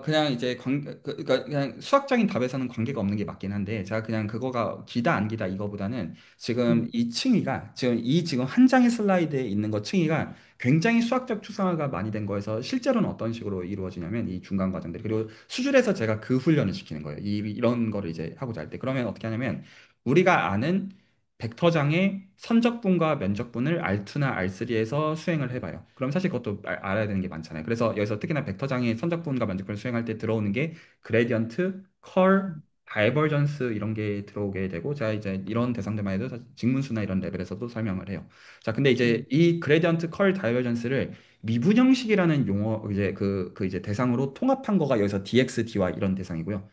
그냥 이제 그러니까 그냥 수학적인 답에서는 관계가 없는 게 맞긴 한데 제가 그냥 그거가 기다 안 기다 이거보다는 지금 음. 이 층위가 지금 한 장의 슬라이드에 있는 거 층위가 굉장히 수학적 추상화가 많이 된 거에서 실제로는 어떤 식으로 이루어지냐면 이 중간 과정들 그리고 수술에서 제가 그 훈련을 시키는 거예요. 이런 거를 이제 하고자 할 때 그러면 어떻게 하냐면 우리가 아는 벡터장의 선적분과 면적분을 R2나 R3에서 수행을 해봐요. 그럼 사실 그것도 알아야 되는 게 많잖아요. 그래서 여기서 특히나 벡터장의 선적분과 면적분을 수행할 때 들어오는 게 그레디언트, 컬, 다이버전스 이런 게 들어오게 되고 제가 이제 이런 대상들만 해도 사실 직문수나 이런 레벨에서도 설명을 해요. 자, 근데 이제 음. 이 그레디언트, 컬, 다이버전스를 미분형식이라는 용어 이제 그 이제 대상으로 통합한 거가 여기서 dx, dy 이런 대상이고요.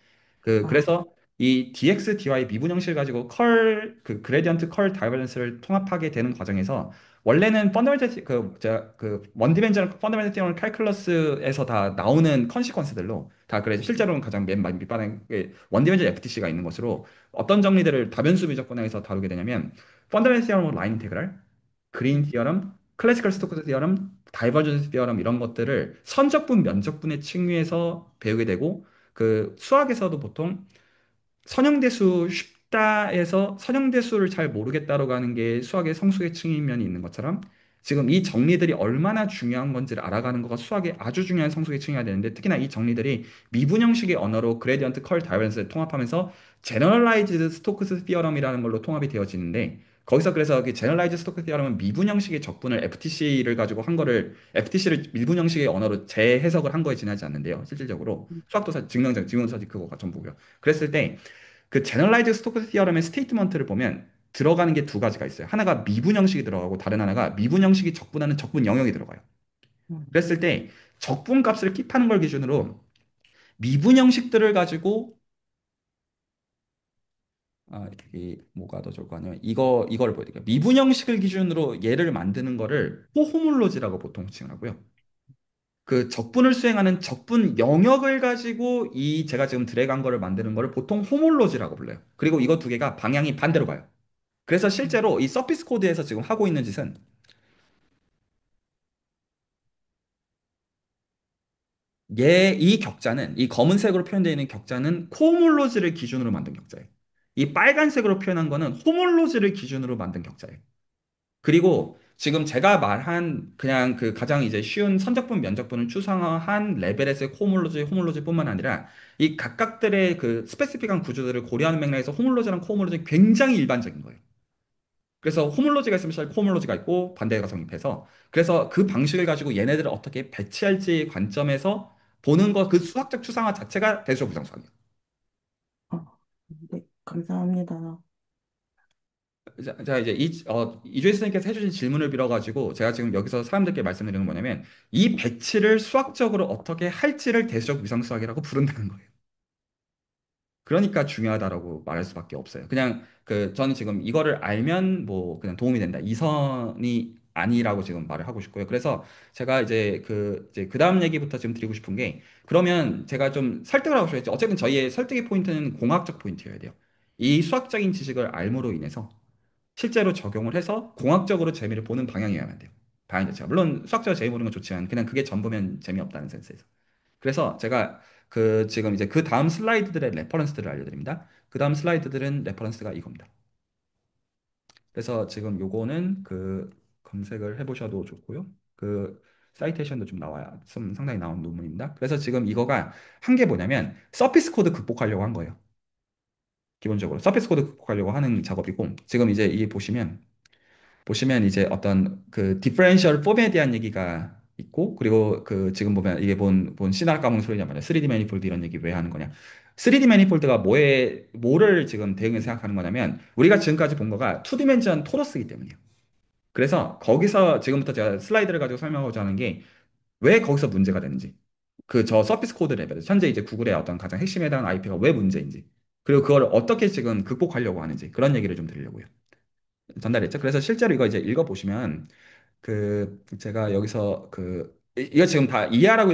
아, 그래서 이 dx, dy 미분형식을 가지고 그레디언트 컬 다이버전스를 통합하게 되는 과정에서 원래는 펀더멘탈 그 원디멘전al 펀더멘탈 티어럴 칼큘러스에서 다 나오는 컨시퀀스들로 다 그래서 실제로는 가장 맨 밑바닥에 원디멘전al FTC가 있는 것으로 어떤 정리들을 다변수 미적분에서 다루게 되냐면 펀더멘탈 티어럼 라인 인테그랄, 그린 티어럼, 클래시컬 스토크스 티어럼, 다이버전스 티어럼 이런 것들을 선적분 면적분의 층위에서 배우게 되고 그 수학에서도 보통 선형대수 쉽다에서 선형대수를 잘 모르겠다라고 하는 게 수학의 성숙의 측면이 있는 것처럼 지금 이 정리들이 얼마나 중요한 건지를 알아가는 거가 수학의 아주 중요한 성숙의 층이어야 되는데 특히나 이 정리들이 미분형식의 언어로 그레디언트 컬 다이버전스를 통합하면서 제너럴라이즈드 스토크스 티어럼이라는 걸로 통합이 되어지는데 거기서 그래서 그 제너럴라이즈 스토크스 티어럼은 미분형식의 적분을 FTC를 가지고 한 거를 FTC를 미분형식의 언어로 재해석을 한 거에 지나지 않는데요. 실질적으로 수학도 사실 증명서 사실 그거가 전부고요. 그랬을 때 그 제너럴라이즈 스토크스 티어럼의 스테이트먼트를 보면 들어가는 게 두 가지가 있어요. 하나가 미분 형식이 들어가고 다른 하나가 미분 형식이 적분하는 적분 영역이 들어가요. 음. 그랬을 때 적분 값을 킵하는 걸 기준으로 미분 형식들을 가지고 이게 뭐가 더 좋을 거 아니에요? 이거를 보여드릴게요. 미분 형식을 기준으로 얘를 만드는 거를 호호몰로지라고 보통 칭을 하고요. 그 적분을 수행하는 적분 영역을 가지고 이 제가 지금 드래그한 거를 만드는 거를 보통 호몰로지라고 불러요. 그리고 이거 두 개가 방향이 반대로 가요. 그래서 음. 실제로 이 서피스 코드에서 지금 하고 있는 짓은 이 격자는 이 검은색으로 표현되어 있는 격자는 코몰로지를 기준으로 만든 격자예요. 이 빨간색으로 표현한 거는 호몰로지를 기준으로 만든 격자예요. 그리고 지금 제가 말한 그냥 그 가장 이제 쉬운 선적분 면적분을 추상화한 레벨에서의 호몰로지뿐만 아니라 이 각각들의 그 스페시픽한 구조들을 고려하는 맥락에서 호몰로지랑 코몰로지는 굉장히 일반적인 거예요. 그래서 호몰로지가 있으면 사실 코몰로지가 있고 반대가 성립해서 그래서 그 방식을 가지고 얘네들을 어떻게 배치할지 관점에서 보는 거 그 수학적 추상화 자체가 대수적 부정수학이에요. 네, 감사합니다. 자, 이제 이주혜 선생님께서 해주신 질문을 빌어가지고 제가 지금 여기서 사람들께 말씀드리는 건 뭐냐면 이 배치를 수학적으로 어떻게 할지를 대수적 위상수학이라고 부른다는 거예요. 그러니까 중요하다라고 말할 수밖에 없어요. 그냥 저는 지금 이거를 알면 뭐 그냥 도움이 된다. 이 선이 아니라고 지금 말을 하고 싶고요. 그래서 제가 이제 그 다음 얘기부터 지금 드리고 싶은 게 그러면 제가 좀 설득을 하고 싶어요. 어쨌든 저희의 설득의 포인트는 공학적 포인트여야 돼요. 이 수학적인 지식을 알므로 인해서 실제로 적용을 해서 공학적으로 재미를 보는 방향이어야만 돼요. 방향 자체가. 물론 수학적으로 재미 보는 건 좋지만 그냥 그게 전부면 재미없다는 센스에서. 그래서 제가 지금 이제 그 다음 슬라이드들의 레퍼런스들을 알려드립니다. 그 다음 슬라이드들은 레퍼런스가 이겁니다. 그래서 지금 요거는 검색을 해보셔도 좋고요. 그 사이테이션도 좀 나와요. 좀 상당히 나온 논문입니다. 그래서 지금 이거가 한 게 뭐냐면 서피스 코드 극복하려고 한 거예요. 기본적으로 서피스 코드 극복하려고 하는 작업이고 지금 이제 이 보시면 이제 어떤 그 디퍼런셜 폼에 대한 얘기가 있고 그리고 그 지금 보면 이게 본 시나리오 까먹는 소리냐 말이야. 3D 매니폴드 이런 얘기 왜 하는 거냐. 3D 매니폴드가 뭐를 지금 대응해서 생각하는 거냐면 우리가 지금까지 본 거가 투 디멘전 토러스이기 때문이에요. 그래서 거기서 지금부터 제가 슬라이드를 가지고 설명하고자 하는 게 왜 거기서 문제가 되는지 그 저 서피스 코드 레벨에서 현재 이제 구글의 어떤 가장 핵심에 해당하는 IP가 왜 문제인지 그리고 그걸 어떻게 지금 극복하려고 하는지 그런 얘기를 좀 드리려고요. 전달했죠. 그래서 실제로 이거 이제 읽어보시면 그 제가 여기서 이거 지금 다 이해하라고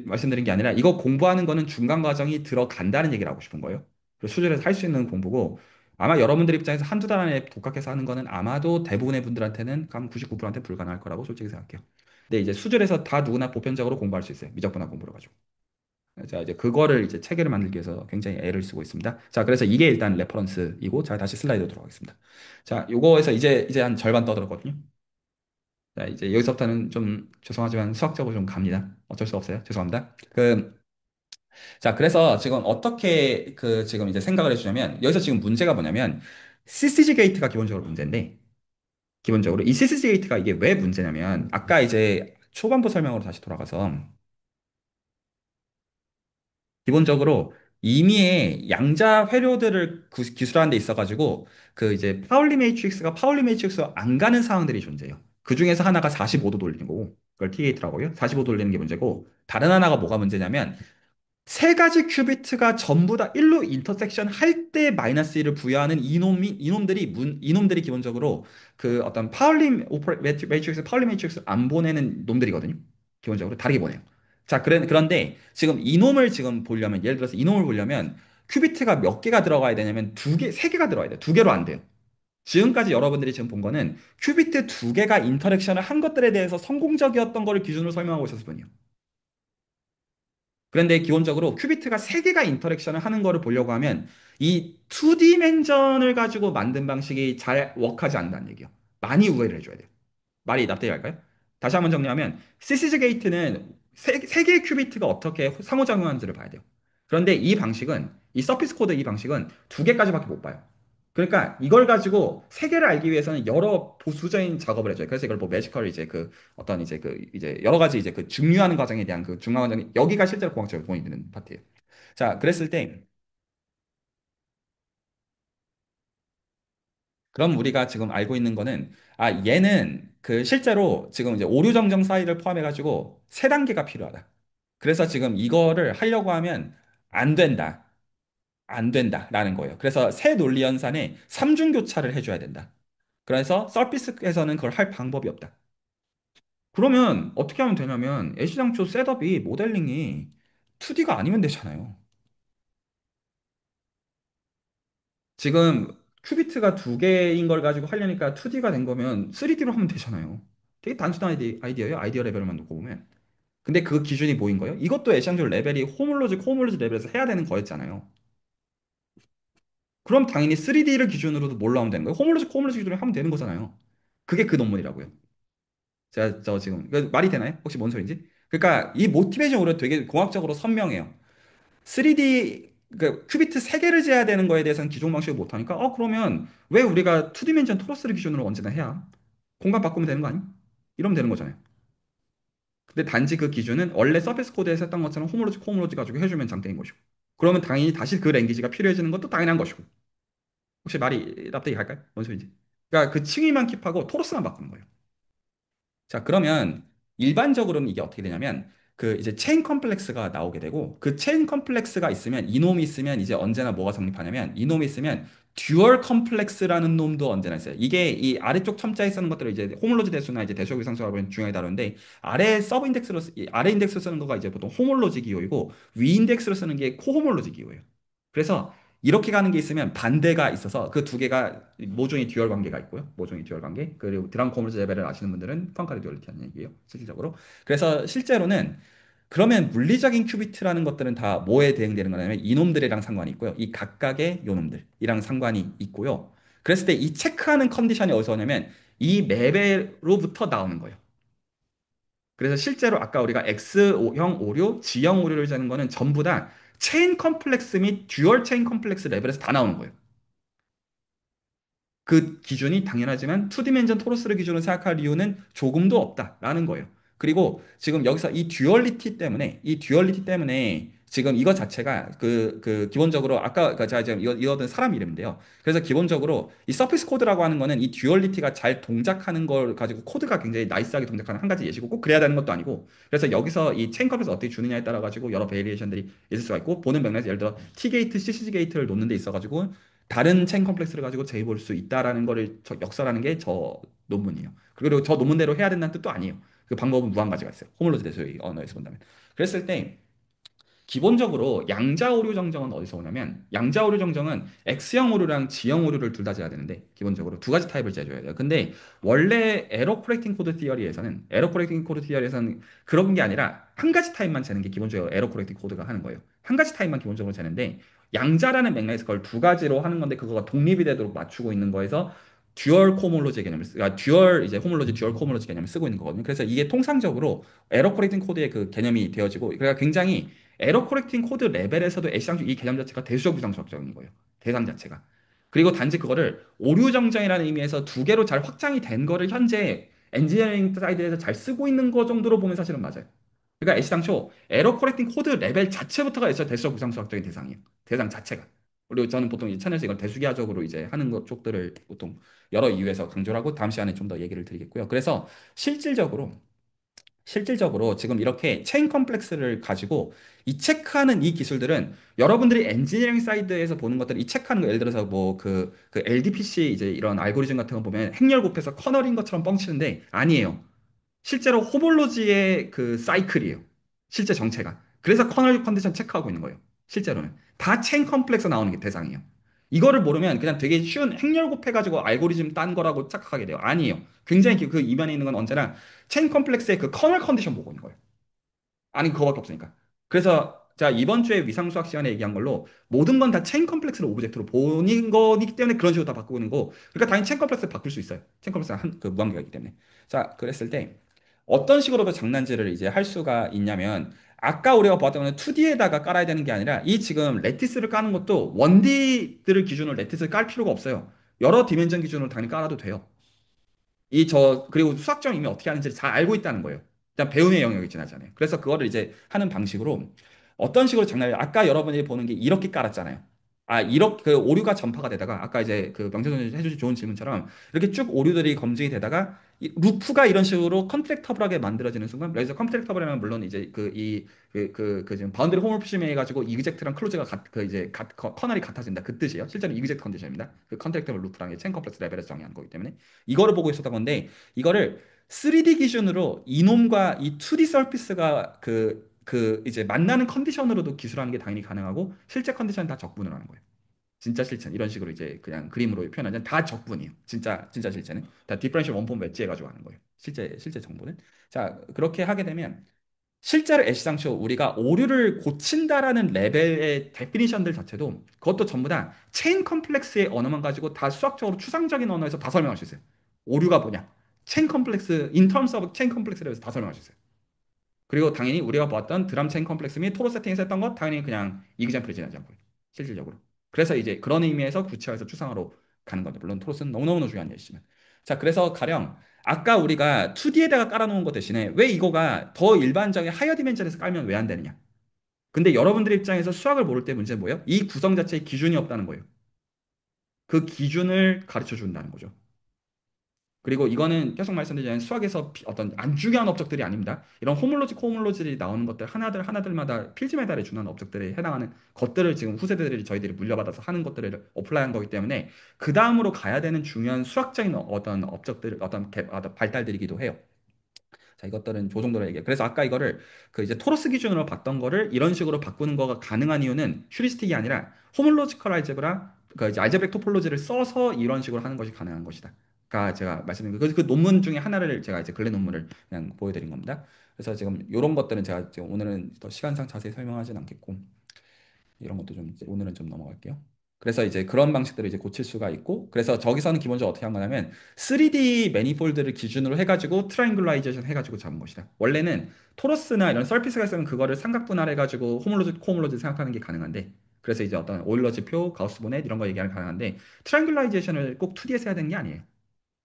말씀드린 게 아니라 이거 공부하는 거는 중간 과정이 들어간다는 얘기를 하고 싶은 거예요. 그리고 수준에서 할 수 있는 공부고 아마 여러분들 입장에서 한두 달 안에 독학해서 하는 거는 아마도 대부분의 분들한테는 한 99%한테 불가능할 거라고 솔직히 생각해요. 근데 이제 수준에서 다 누구나 보편적으로 공부할 수 있어요. 미적분학 공부를 가지고. 자, 이제 그거를 이제 체계를 만들기 위해서 굉장히 애를 쓰고 있습니다. 자, 그래서 이게 일단 레퍼런스이고, 자, 다시 슬라이드로 돌아가겠습니다. 자, 요거에서 이제 한 절반 떠들었거든요. 자, 이제 여기서부터는 좀 죄송하지만 수학적으로 좀 갑니다. 어쩔 수 없어요. 죄송합니다. 자, 그래서 지금 어떻게 지금 이제 생각을 해주냐면, 여기서 지금 문제가 뭐냐면, CCG 게이트가 기본적으로 문제인데, 기본적으로 이 CCG 게이트가 이게 왜 문제냐면, 아까 이제 초반부 설명으로 다시 돌아가서, 기본적으로 임의의 양자 회로들을 기술하는 데 있어가지고 그 이제 파울리 매트릭스가 안 가는 상황들이 존재해요. 그 중에서 하나가 45도 돌리는 거고 그걸 T8라고요. 45도 돌리는 게 문제고 다른 하나가 뭐가 문제냐면 세 가지 큐비트가 전부 다 1로 인터섹션 할 때 마이너스 1을 부여하는 이놈들이 기본적으로 그 어떤 매트릭스 파울리 매트릭스 안 보내는 놈들이거든요. 기본적으로 다르게 보내요. 자, 그런데 지금 이놈을 지금 보려면 예를 들어서 이놈을 보려면 큐비트가 몇 개가 들어가야 되냐면 두 개, 세 개가 들어가야 돼요. 두 개로 안 돼요. 지금까지 여러분들이 지금 본 거는 큐비트 두 개가 인터랙션을 한 것들에 대해서 성공적이었던 거를 기준으로 설명하고 있었을 뿐이에요. 그런데 기본적으로 큐비트가 세개가 인터랙션을 하는 거를 보려고 하면 이 2디멘전을 가지고 만든 방식이 잘 워크하지 않는다는 얘기예요. 많이 우회를 해줘야 돼요. 말이 납득이 갈까요? 다시 한번 정리하면 시시즈 게이트는 세 개의 큐비트가 어떻게 상호작용하는지를 봐야 돼요. 그런데 이 서피스 코드 이 방식은 두 개까지밖에 못 봐요. 그러니까 이걸 가지고 세 개를 알기 위해서는 여러 보수적인 작업을 해줘요. 그래서 이걸 뭐 매지컬 이제 어떤 이제 여러 가지 이제 증류하는 과정에 대한 그 중간 과정이 여기가 실제로 공학적으로 도움이 되는 파트예요. 자, 그랬을 때 그럼 우리가 지금 알고 있는 거는 얘는 그 실제로 지금 이제 오류 정정 사이를 포함해 가지고 세 단계가 필요하다. 그래서 지금 이거를 하려고 하면 안 된다. 안 된다라는 거예요. 그래서 새 논리 연산에 삼중 교차를 해줘야 된다. 그래서 서피스에서는 그걸 할 방법이 없다. 그러면 어떻게 하면 되냐면 애시당초 셋업이 모델링이 2D가 아니면 되잖아요. 지금 큐비트가 두 개인 걸 가지고 하려니까 2D가 된 거면 3D로 하면 되잖아요. 되게 단순한 아이디어예요. 아이디어 레벨만 놓고 보면. 근데 그 기준이 뭐인 거예요? 이것도 애시당초 레벨이 호몰로지 레벨에서 해야 되는 거였잖아요. 그럼 당연히 3D를 기준으로도 뭘로 하면 되는 거예요? 호몰로지 기준으로 하면 되는 거잖아요. 그게 그 논문이라고요. 제가 저 지금 말이 되나요? 혹시 뭔 소린지? 그러니까 이 모티베이션 오히려 되게 공학적으로 선명해요. 3D 큐비트 3개를 재야 되는 거에 대해서는 기존 방식을 못 하니까 그러면 왜 우리가 2디멘전 토러스를 기준으로 언제나 해야 공간 바꾸면 되는 거 아니? 이러면 되는 거잖아요. 근데 단지 그 기준은 원래 서페이스 코드에서 했던 것처럼 호몰로지 가지고 해주면 장땡인 것이고 그러면 당연히 다시 그 랭귀지가 필요해지는 것도 당연한 것이고 혹시 말이 납득이 갈까요? 뭔 소리인지? 그러니까 그 칭의만 킵하고 토러스만 바꾸는 거예요. 자, 그러면 일반적으로는 이게 어떻게 되냐면 그 이제 체인 컴플렉스가 나오게 되고 그 체인 컴플렉스가 있으면 이놈이 있으면 이제 언제나 뭐가 성립하냐면 이놈이 있으면 듀얼 컴플렉스라는 놈도 언제나 있어요. 이게 이 아래쪽 첨자에 쓰는 것들을 이제 호몰로지 대수나 이제 대소역 상수하고 중요하게 다루는데 아래 인덱스로 쓰는 거가 이제 보통 호몰로지 기호이고 위 인덱스로 쓰는 게 코호몰로지 기호예요. 그래서 이렇게 가는 게 있으면 반대가 있어서 그 두 개가 모종의 듀얼 관계가 있고요. 모종의 듀얼 관계. 그리고 드랑코물즈 레벨을 아시는 분들은 펑카리 듀얼리티 하는 얘기예요. 실질적으로. 그래서 실제로는 그러면 물리적인 큐비트라는 것들은 다 뭐에 대응되는 거냐면 이놈들이랑 상관이 있고요. 이 각각의 요놈들이랑 상관이 있고요. 그랬을 때 이 체크하는 컨디션이 어디서 오냐면 이 맵으로부터 나오는 거예요. 그래서 실제로 아까 우리가 X형 오류, G형 오류를 재는 거는 전부 다 체인 컴플렉스 및 듀얼 체인 컴플렉스 레벨에서 다 나오는 거예요. 그 기준이 당연하지만 투디멘전 토로스를 기준으로 생각할 이유는 조금도 없다라는 거예요. 그리고 지금 여기서 이 듀얼리티 때문에 지금 이거 자체가 기본적으로 아까 제가 지금 이거는 사람 이름인데요. 그래서 기본적으로 이 서피스 코드라고 하는 거는 이 듀얼리티가 잘 동작하는 걸 가지고 코드가 굉장히 나이스하게 동작하는 한 가지 예시고 꼭 그래야 되는 것도 아니고 그래서 여기서 이 체인 컴플렉스 어떻게 주느냐에 따라 가지고 여러 베리에이션들이 있을 수가 있고 보는 맥락에서 예를 들어 T 게이트, CCG 게이트를 놓는 데 있어 가지고 다른 체인 컴플렉스를 가지고 재해볼 수 있다라는 거를 역설하는 게 저 논문이에요. 그리고 저 논문대로 해야 된다는 뜻도 아니에요. 그 방법은 무한 가지가 있어요. 호몰로지 대소의 언어에서 본다면. 그랬을 때 기본적으로 양자 오류 정정은 어디서 오냐면 양자 오류 정정은 X형 오류랑 G형 오류를 둘 다 재야 되는데 기본적으로 두 가지 타입을 재줘야 돼요. 근데 원래 에러 코렉팅 코드 티어리에서는 그런 게 아니라 한 가지 타입만 재는 게 기본적으로 에러 코렉팅 코드가 하는 거예요. 한 가지 타입만 기본적으로 재는데 양자라는 맥락에서 그걸 두 가지로 하는 건데 그거가 독립이 되도록 맞추고 있는 거에서 듀얼 이제 호몰로지 듀얼 코몰로지 개념을 쓰고 있는 거거든요. 그래서 이게 통상적으로 에러 코렉팅 코드의 그 개념이 되어지고 그러니까 굉장히 에러 코렉팅 코드 레벨에서도 애시당초 이 개념 자체가 대수적 부정적인 거예요. 대상 자체가. 그리고 단지 그거를 오류 정정이라는 의미에서 두 개로 잘 확장이 된 거를 현재 엔지니어링 사이드에서 잘 쓰고 있는 거 정도로 보면 사실은 맞아요. 그러니까 애시당초 에러 코렉팅 코드 레벨 자체부터가 애초 대수적 부정적인 대상이에요. 대상 자체가. 그리고 저는 보통 이 채널에서 이걸 대수기하적으로 이제 하는 것 쪽들을 보통 여러 이유에서 강조를 하고 다음 시간에 좀 더 얘기를 드리겠고요. 그래서 실질적으로 지금 이렇게 체인 컴플렉스를 가지고 이 체크하는 이 기술들은 여러분들이 엔지니어링 사이드에서 보는 것들 이 체크하는 거 예를 들어서 뭐 그 LDPC 이제 이런 알고리즘 같은 거 보면 행렬 곱해서 커널인 것처럼 뻥치는데 아니에요. 실제로 호몰로지의 그 사이클이에요. 실제 정체가. 그래서 커널 컨디션 체크하고 있는 거예요. 실제로는. 다 체인 컴플렉스 나오는 게 대상이에요. 이거를 모르면 그냥 되게 쉬운 행렬 곱해가지고 알고리즘 딴 거라고 착각하게 돼요. 아니에요. 굉장히 그 이면에 있는 건 언제나 체인 컴플렉스의 그 커널 컨디션 보고 있는 거예요. 아니 그거밖에 없으니까. 그래서 자 이번 주에 위상수학 시간에 얘기한 걸로 모든 건 다 체인 컴플렉스를 오브젝트로 보는 거기 때문에 그런 식으로 다 바꾸고 있는 거고 그러니까 당연히 체인 컴플렉스를 바꿀 수 있어요. 체인 컴플렉스가 그 무한계가 있기 때문에. 자 그랬을 때 어떤 식으로 그 장난질을 이제 할 수가 있냐면 아까 우리가 봤던 거는 2D에다가 깔아야 되는 게 아니라 이 지금 레티스를 까는 것도 1D들을 기준으로 레티스를 깔 필요가 없어요. 여러 디멘전 기준으로 당연히 깔아도 돼요. 그리고 수학적 이미 어떻게 하는지 잘 알고 있다는 거예요. 일단 배움의 영역이 지나잖아요. 그래서 그거를 이제 하는 방식으로 어떤 식으로 장난을, 아까 여러분이 보는 게 이렇게 깔았잖아요. 이렇게 그 오류가 전파가 되다가 아까 이제 그 명재 선생님이 해주신 좋은 질문처럼 이렇게 쭉 오류들이 검증이 되다가 이 루프가 이런 식으로 컨트랙터블하게 만들어지는 순간, 그래서 컨트랙터블이라면 물론 이제 지금 바운드리 홈을 해가지고 이그젝트랑 클로즈가 커널이 같아진다 그 뜻이에요. 실제로 이그젝트 컨디션입니다. 그 컨트랙터블 루프랑 체인 컴플렉스 레벨에서 정의한 거기 때문에. 이거를 보고 있었던 건데 이거를 3D 기준으로 이놈과 이 2D 서피스가 이제 만나는 컨디션으로도 기술하는 게 당연히 가능하고 실제 컨디션은 다 적분을 하는 거예요. 진짜 실체는 이런 식으로 이제 그냥 그림으로 표현하자면 다 적분이에요. 진짜 실체는 다 디퍼런셜 원폼 웨지 해가지고 하는 거예요. 실제 정보는. 자 그렇게 하게 되면 실제로 애시당초 우리가 오류를 고친다라는 레벨의 데피니션들 자체도 그것도 전부 다 체인 컴플렉스의 언어만 가지고 다 수학적으로 추상적인 언어에서 다 설명할 수 있어요. 오류가 뭐냐? 체인 컴플렉스, in terms of 체인 컴플렉스를 해서 다 설명할 수 있어요. 그리고 당연히 우리가 보았던 드럼 체인 컴플렉스 및 토로 세팅에서 했던 것 당연히 그냥 이그젠플이 지나지 않고요. 실질적으로. 그래서 이제 그런 의미에서 구체화해서 추상화로 가는 건데 물론 토로스는 너무너무 중요한 예시지만. 자, 그래서 가령 아까 우리가 2D에다가 깔아놓은 것 대신에 왜 이거가 더 일반적인 하이어 디멘전에서 깔면 왜 안 되느냐? 근데 여러분들 입장에서 수학을 모를 때 문제는 뭐예요? 이 구성 자체에 기준이 없다는 거예요. 그 기준을 가르쳐 준다는 거죠. 그리고 이거는 계속 말씀드리자면 수학에서 어떤 안 중요한 업적들이 아닙니다. 이런 호몰로지, 코호몰로지들이 나오는 것들 하나들마다 필지 메달에 준하는 업적들에 해당하는 것들을 지금 후세대들이 저희들이 물려받아서 하는 것들을 어플라이한 거기 때문에 그 다음으로 가야 되는 중요한 수학적인 어떤 업적들, 어떤 발달들이기도 해요. 자, 이것들은 조 정도로 얘기해. 그래서 아까 이거를 그 이제 토로스 기준으로 봤던 거를 이런 식으로 바꾸는 거가 가능한 이유는 휴리스틱이 아니라 호몰로지컬 알제브라, 그 이제 알제브릭 토폴로지를 써서 이런 식으로 하는 것이 가능한 것이다. 가 제가 말씀드린 그 논문 중에 하나를 제가 이제 근래 논문을 그냥 보여드린 겁니다. 그래서 지금 이런 것들은 제가 지금 오늘은 더 시간상 자세히 설명하진 않겠고 이런 것도 좀 오늘은 좀 넘어갈게요. 그래서 이제 그런 방식들을 이제 고칠 수가 있고, 그래서 저기서는 기본적으로 어떻게 한 거냐면 3D 매니폴드를 기준으로 해가지고 트라이앵글라이제이션 해가지고 잡은 것이다. 원래는 토러스나 이런 서피스가 있으면 그거를 삼각 분할해가지고 호몰로지, 코호몰로지 생각하는 게 가능한데, 그래서 이제 어떤 오일러즈표, 가우스 보넷 이런 거 얘기하면 가능한데, 트라이앵글라이제이션을 꼭 2D에서 해야 되는 게 아니에요.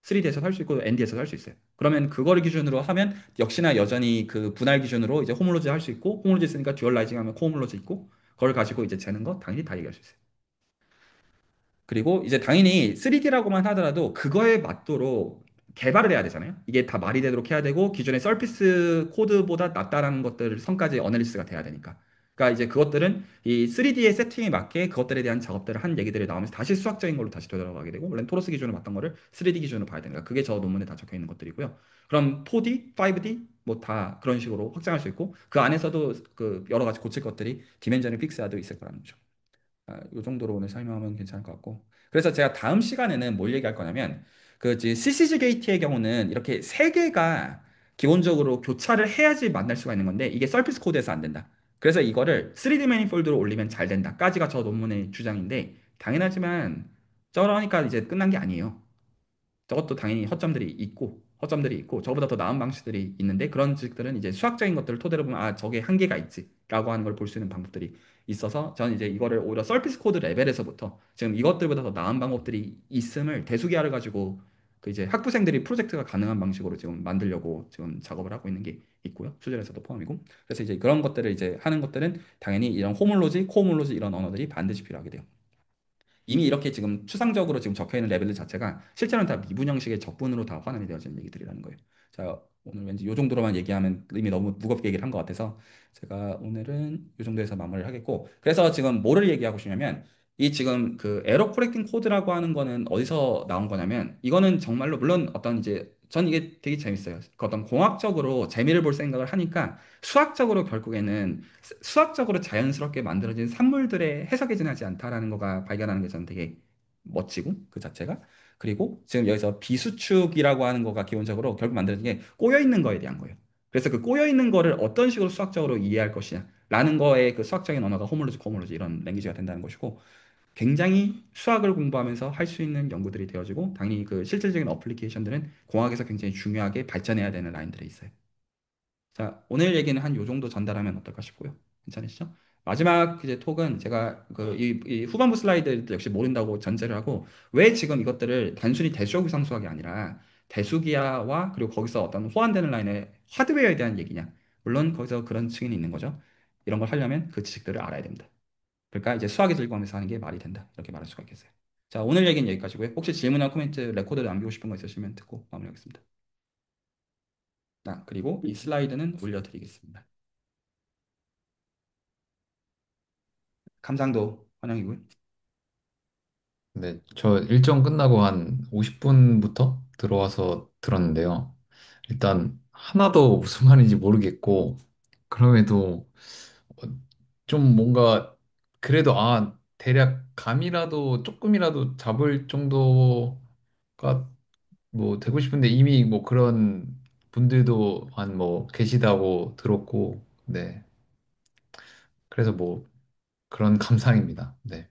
3D에서도 할 수 있고 ND에서도 할 수 있어요. 그러면 그거를 기준으로 하면 역시나 여전히 그 분할 기준으로 이제 호몰로지 할 수 있고, 호몰로지 있으니까 듀얼라이징 하면 코호몰로지 있고, 그걸 가지고 이제 재는 거 당연히 다 얘기할 수 있어요. 그리고 이제 당연히 3D라고만 하더라도 그거에 맞도록 개발을 해야 되잖아요. 이게 다 말이 되도록 해야 되고 기존의 서피스 코드보다 낫다라는 것들 선까지 어널리스가 돼야 되니까. 그러니까 이제 그것들은 이 3D의 세팅에 맞게 그것들에 대한 작업들을 한 얘기들이 나오면서 다시 수학적인 걸로 다시 되돌아가게 되고, 원래는 토로스 기준으로 봤던 거를 3D 기준으로 봐야 되니까 그게 저 논문에 다 적혀 있는 것들이고요. 그럼 4D, 5D 뭐 다 그런 식으로 확장할 수 있고, 그 안에서도 그 여러 가지 고칠 것들이 디멘전을 픽스하도 있을 거라는 거죠. 이 정도로 오늘 설명하면 괜찮을 것 같고. 그래서 제가 다음 시간에는 뭘 얘기할 거냐면, 그 CCG 게이트의 경우는 이렇게 세 개가 기본적으로 교차를 해야지 만날 수가 있는 건데, 이게 서피스 코드에서 안 된다. 그래서 이거를 3D 매니폴드로 올리면 잘 된다까지가 저 논문의 주장인데, 당연하지만 저러니까 이제 끝난 게 아니에요. 저것도 당연히 허점들이 있고 저보다 더 나은 방식들이 있는데, 그런 식들은 이제 수학적인 것들을 토대로 보면 아, 저게 한계가 있지라고 하는 걸 볼 수 있는 방법들이 있어서, 저는 이제 이거를 오히려 서피스 코드 레벨에서부터 지금 이것들보다 더 나은 방법들이 있음을 대수기하를 가지고 그 이제 학부생들이 프로젝트가 가능한 방식으로 지금 만들려고 지금 작업을 하고 있는 게 있고요. 수준에서도 포함이고. 그래서 이제 그런 것들을 이제 하는 것들은 당연히 이런 호몰로지, 코호몰로지 이런 언어들이 반드시 필요하게 돼요. 이미 이렇게 지금 추상적으로 지금 적혀 있는 레벨들 자체가 실제로는 다 미분 형식의 적분으로 다 환원이 되어지는 얘기들이라는 거예요. 자, 오늘 왠지 이 정도로만 얘기하면 이미 너무 무겁게 얘기를 한 것 같아서 제가 오늘은 이 정도에서 마무리를 하겠고, 그래서 지금 뭐를 얘기하고 싶냐면, 이 지금 그 에러 코렉팅 코드라고 하는 거는 어디서 나온 거냐면, 이거는 정말로 물론 어떤 이제 전 이게 되게 재밌어요. 그 어떤 공학적으로 재미를 볼 생각을 하니까 수학적으로 결국에는 수학적으로 자연스럽게 만들어진 산물들의 해석에 지나지 않다라는 거가 발견하는 게 저는 되게 멋지고, 그 자체가. 그리고 지금 여기서 비수축이라고 하는 거가 기본적으로 결국 만들어진 게 꼬여 있는 거에 대한 거예요. 그래서 그 꼬여 있는 거를 어떤 식으로 수학적으로 이해할 것이냐 라는 거에 그 수학적인 언어가 호몰로지, 코몰로지 이런 랭귀지가 된다는 것이고, 굉장히 수학을 공부하면서 할 수 있는 연구들이 되어지고, 당연히 그 실질적인 어플리케이션들은 공학에서 굉장히 중요하게 발전해야 되는 라인들에 있어요. 자, 오늘 얘기는 한 요 정도 전달하면 어떨까 싶고요. 괜찮으시죠? 마지막 이제 톡은 제가 그 이 후반부 슬라이드 역시 모른다고 전제를 하고, 왜 지금 이것들을 단순히 대수역 위상수학이 아니라 대수기하와 그리고 거기서 어떤 호환되는 라인의 하드웨어에 대한 얘기냐. 물론 거기서 그런 측면이 있는 거죠. 이런 걸 하려면 그 지식들을 알아야 됩니다. 그러니까 이제 수학의 즐거움에서 하는 게 말이 된다. 이렇게 말할 수가 있겠어요. 자, 오늘 얘기는 여기까지고요. 혹시 질문이나 코멘트, 레코드 남기고 싶은 거 있으시면 듣고 마무리하겠습니다. 그리고 이 슬라이드는 올려드리겠습니다. 감상도 환영이고요. 네, 저 일정 끝나고 한 50분부터 들어와서 들었는데요. 일단 하나도 무슨 말인지 모르겠고, 그럼에도 어, 좀 뭔가 그래도 대략 감이라도 조금이라도 잡을 정도가 뭐 되고 싶은데, 이미 뭐 그런 분들도 한 뭐 계시다고 들었고, 네. 그래서 뭐 그런 감상입니다. 네.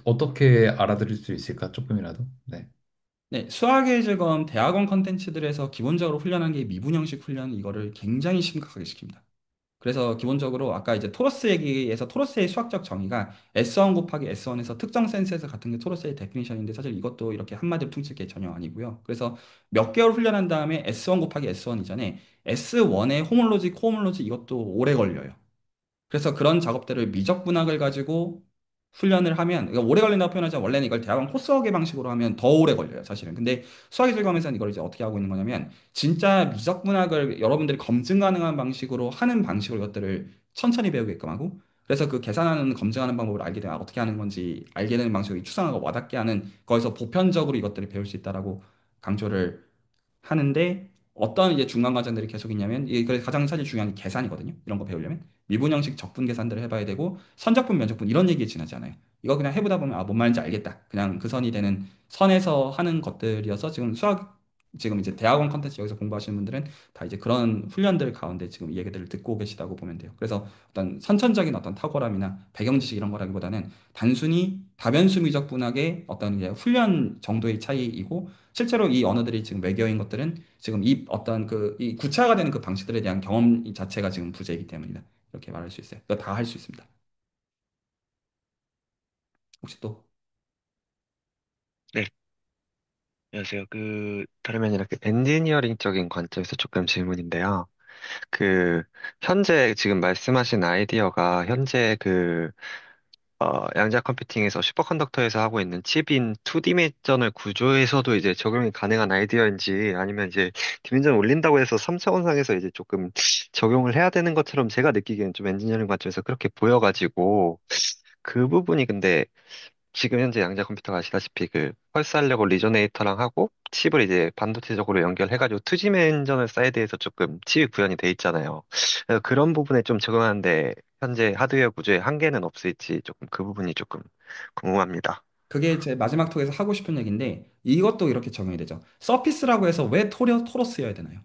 어떻게 알아들을 수 있을까? 조금이라도. 네. 네, 수학의 즐거움 대학원 컨텐츠들에서 기본적으로 훈련한 게 미분형식 훈련, 이거를 굉장히 심각하게 시킵니다. 그래서 기본적으로 아까 이제 토러스 얘기에서 토러스의 수학적 정의가 S1 곱하기 S1에서 특정 센스에서 같은 게 토러스의 데피니션인데, 사실 이것도 이렇게 한마디로 퉁칠 게 전혀 아니고요. 그래서 몇 개월 훈련한 다음에 S1 곱하기 S1 이전에 S1의 호몰로지, 코호몰로지 이것도 오래 걸려요. 그래서 그런 작업들을 미적분학을 가지고 훈련을 하면, 그러니까 오래 걸린다고 표현하지만 원래는 이걸 대학원 코스워크의 방식으로 하면 더 오래 걸려요, 사실은. 근데 수학의 즐거움에서는 이걸 이제 어떻게 하고 있는 거냐면, 진짜 미적분학을 여러분들이 검증 가능한 방식으로 하는 방식으로 이것들을 천천히 배우게끔 하고, 그래서 그 계산하는 검증하는 방법을 알게 되면 어떻게 하는 건지 알게 되는 방식으로 추상화가 와닿게 하는, 거기서 보편적으로 이것들을 배울 수 있다라고 강조를 하는데, 어떤 이제 중간 과정들이 계속 있냐면, 이게 그래서 가장 사실 중요한 게 계산이거든요. 이런 거 배우려면 미분형식 적분 계산들을 해봐야 되고, 선적분 면적분 이런 얘기에 지나지 않아요. 이거 그냥 해보다 보면 아, 뭔 말인지 알겠다, 그냥 그 선이 되는 선에서 하는 것들이어서, 지금 수학 지금 이제 대학원 컨텐츠 여기서 공부하시는 분들은 다 이제 그런 훈련들 가운데 지금 이 얘기들을 듣고 계시다고 보면 돼요. 그래서 어떤 선천적인 어떤 탁월함이나 배경 지식 이런 거라기보다는 단순히 다변수 미적분학의 어떤 이제 훈련 정도의 차이이고 실제로 이 언어들이 지금 외계어인 것들은 지금 이 어떤 그 이 구체화가 되는 그 방식들에 대한 경험 자체가 지금 부재이기 때문이다. 이렇게 말할 수 있어요. 다 할 수 있습니다. 혹시 또 네, 안녕하세요. 다름이 아니라 엔지니어링적인 관점에서 조금 질문인데요. 그, 현재 지금 말씀하신 아이디어가 현재 양자 컴퓨팅에서 슈퍼컨덕터에서 하고 있는 칩인 2디멘전을 구조에서도 이제 적용이 가능한 아이디어인지 아니면 이제 디멘전 올린다고 해서 3차원상에서 이제 조금 적용을 해야 되는 것처럼 제가 느끼기에는 좀 엔지니어링 관점에서 그렇게 보여가지고 그 부분이 근데 지금 현재 양자 컴퓨터가 아시다시피 펄스 하려고 리저네이터랑 하고 칩을 이제 반도체적으로 연결해가지고 투지멘전을 사이드에서 조금 칩이 구현이 돼 있잖아요. 그래서 그런 부분에 좀 적용하는데 현재 하드웨어 구조에 한계는 없을지 조금 그 부분이 조금 궁금합니다. 그게 제 마지막 톡에서 하고 싶은 얘기인데 이것도 이렇게 적용이 되죠. 서피스라고 해서 왜 토러스여야 되나요?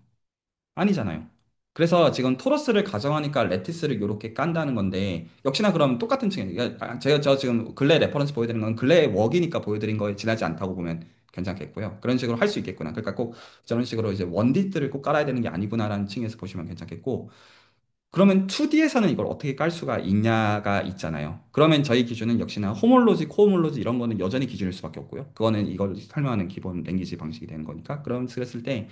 아니잖아요. 그래서 지금 토러스를 가정하니까 레티스를 이렇게 깐다는 건데 역시나 그럼 똑같은 층이에요. 제가 저 지금 근래 레퍼런스 보여드린 건 근래의 웍이니까 보여드린 거에 지나지 않다고 보면 괜찮겠고요. 그런 식으로 할 수 있겠구나. 그러니까 꼭 저런 식으로 이제 원디스를 꼭 깔아야 되는 게 아니구나라는 층에서 보시면 괜찮겠고 그러면 2D에서는 이걸 어떻게 깔 수가 있냐가 있잖아요. 그러면 저희 기준은 역시나 호몰로지, 코호몰로지 이런 거는 여전히 기준일 수밖에 없고요. 그거는 이걸 설명하는 기본 랭귀지 방식이 되는 거니까. 그랬을 때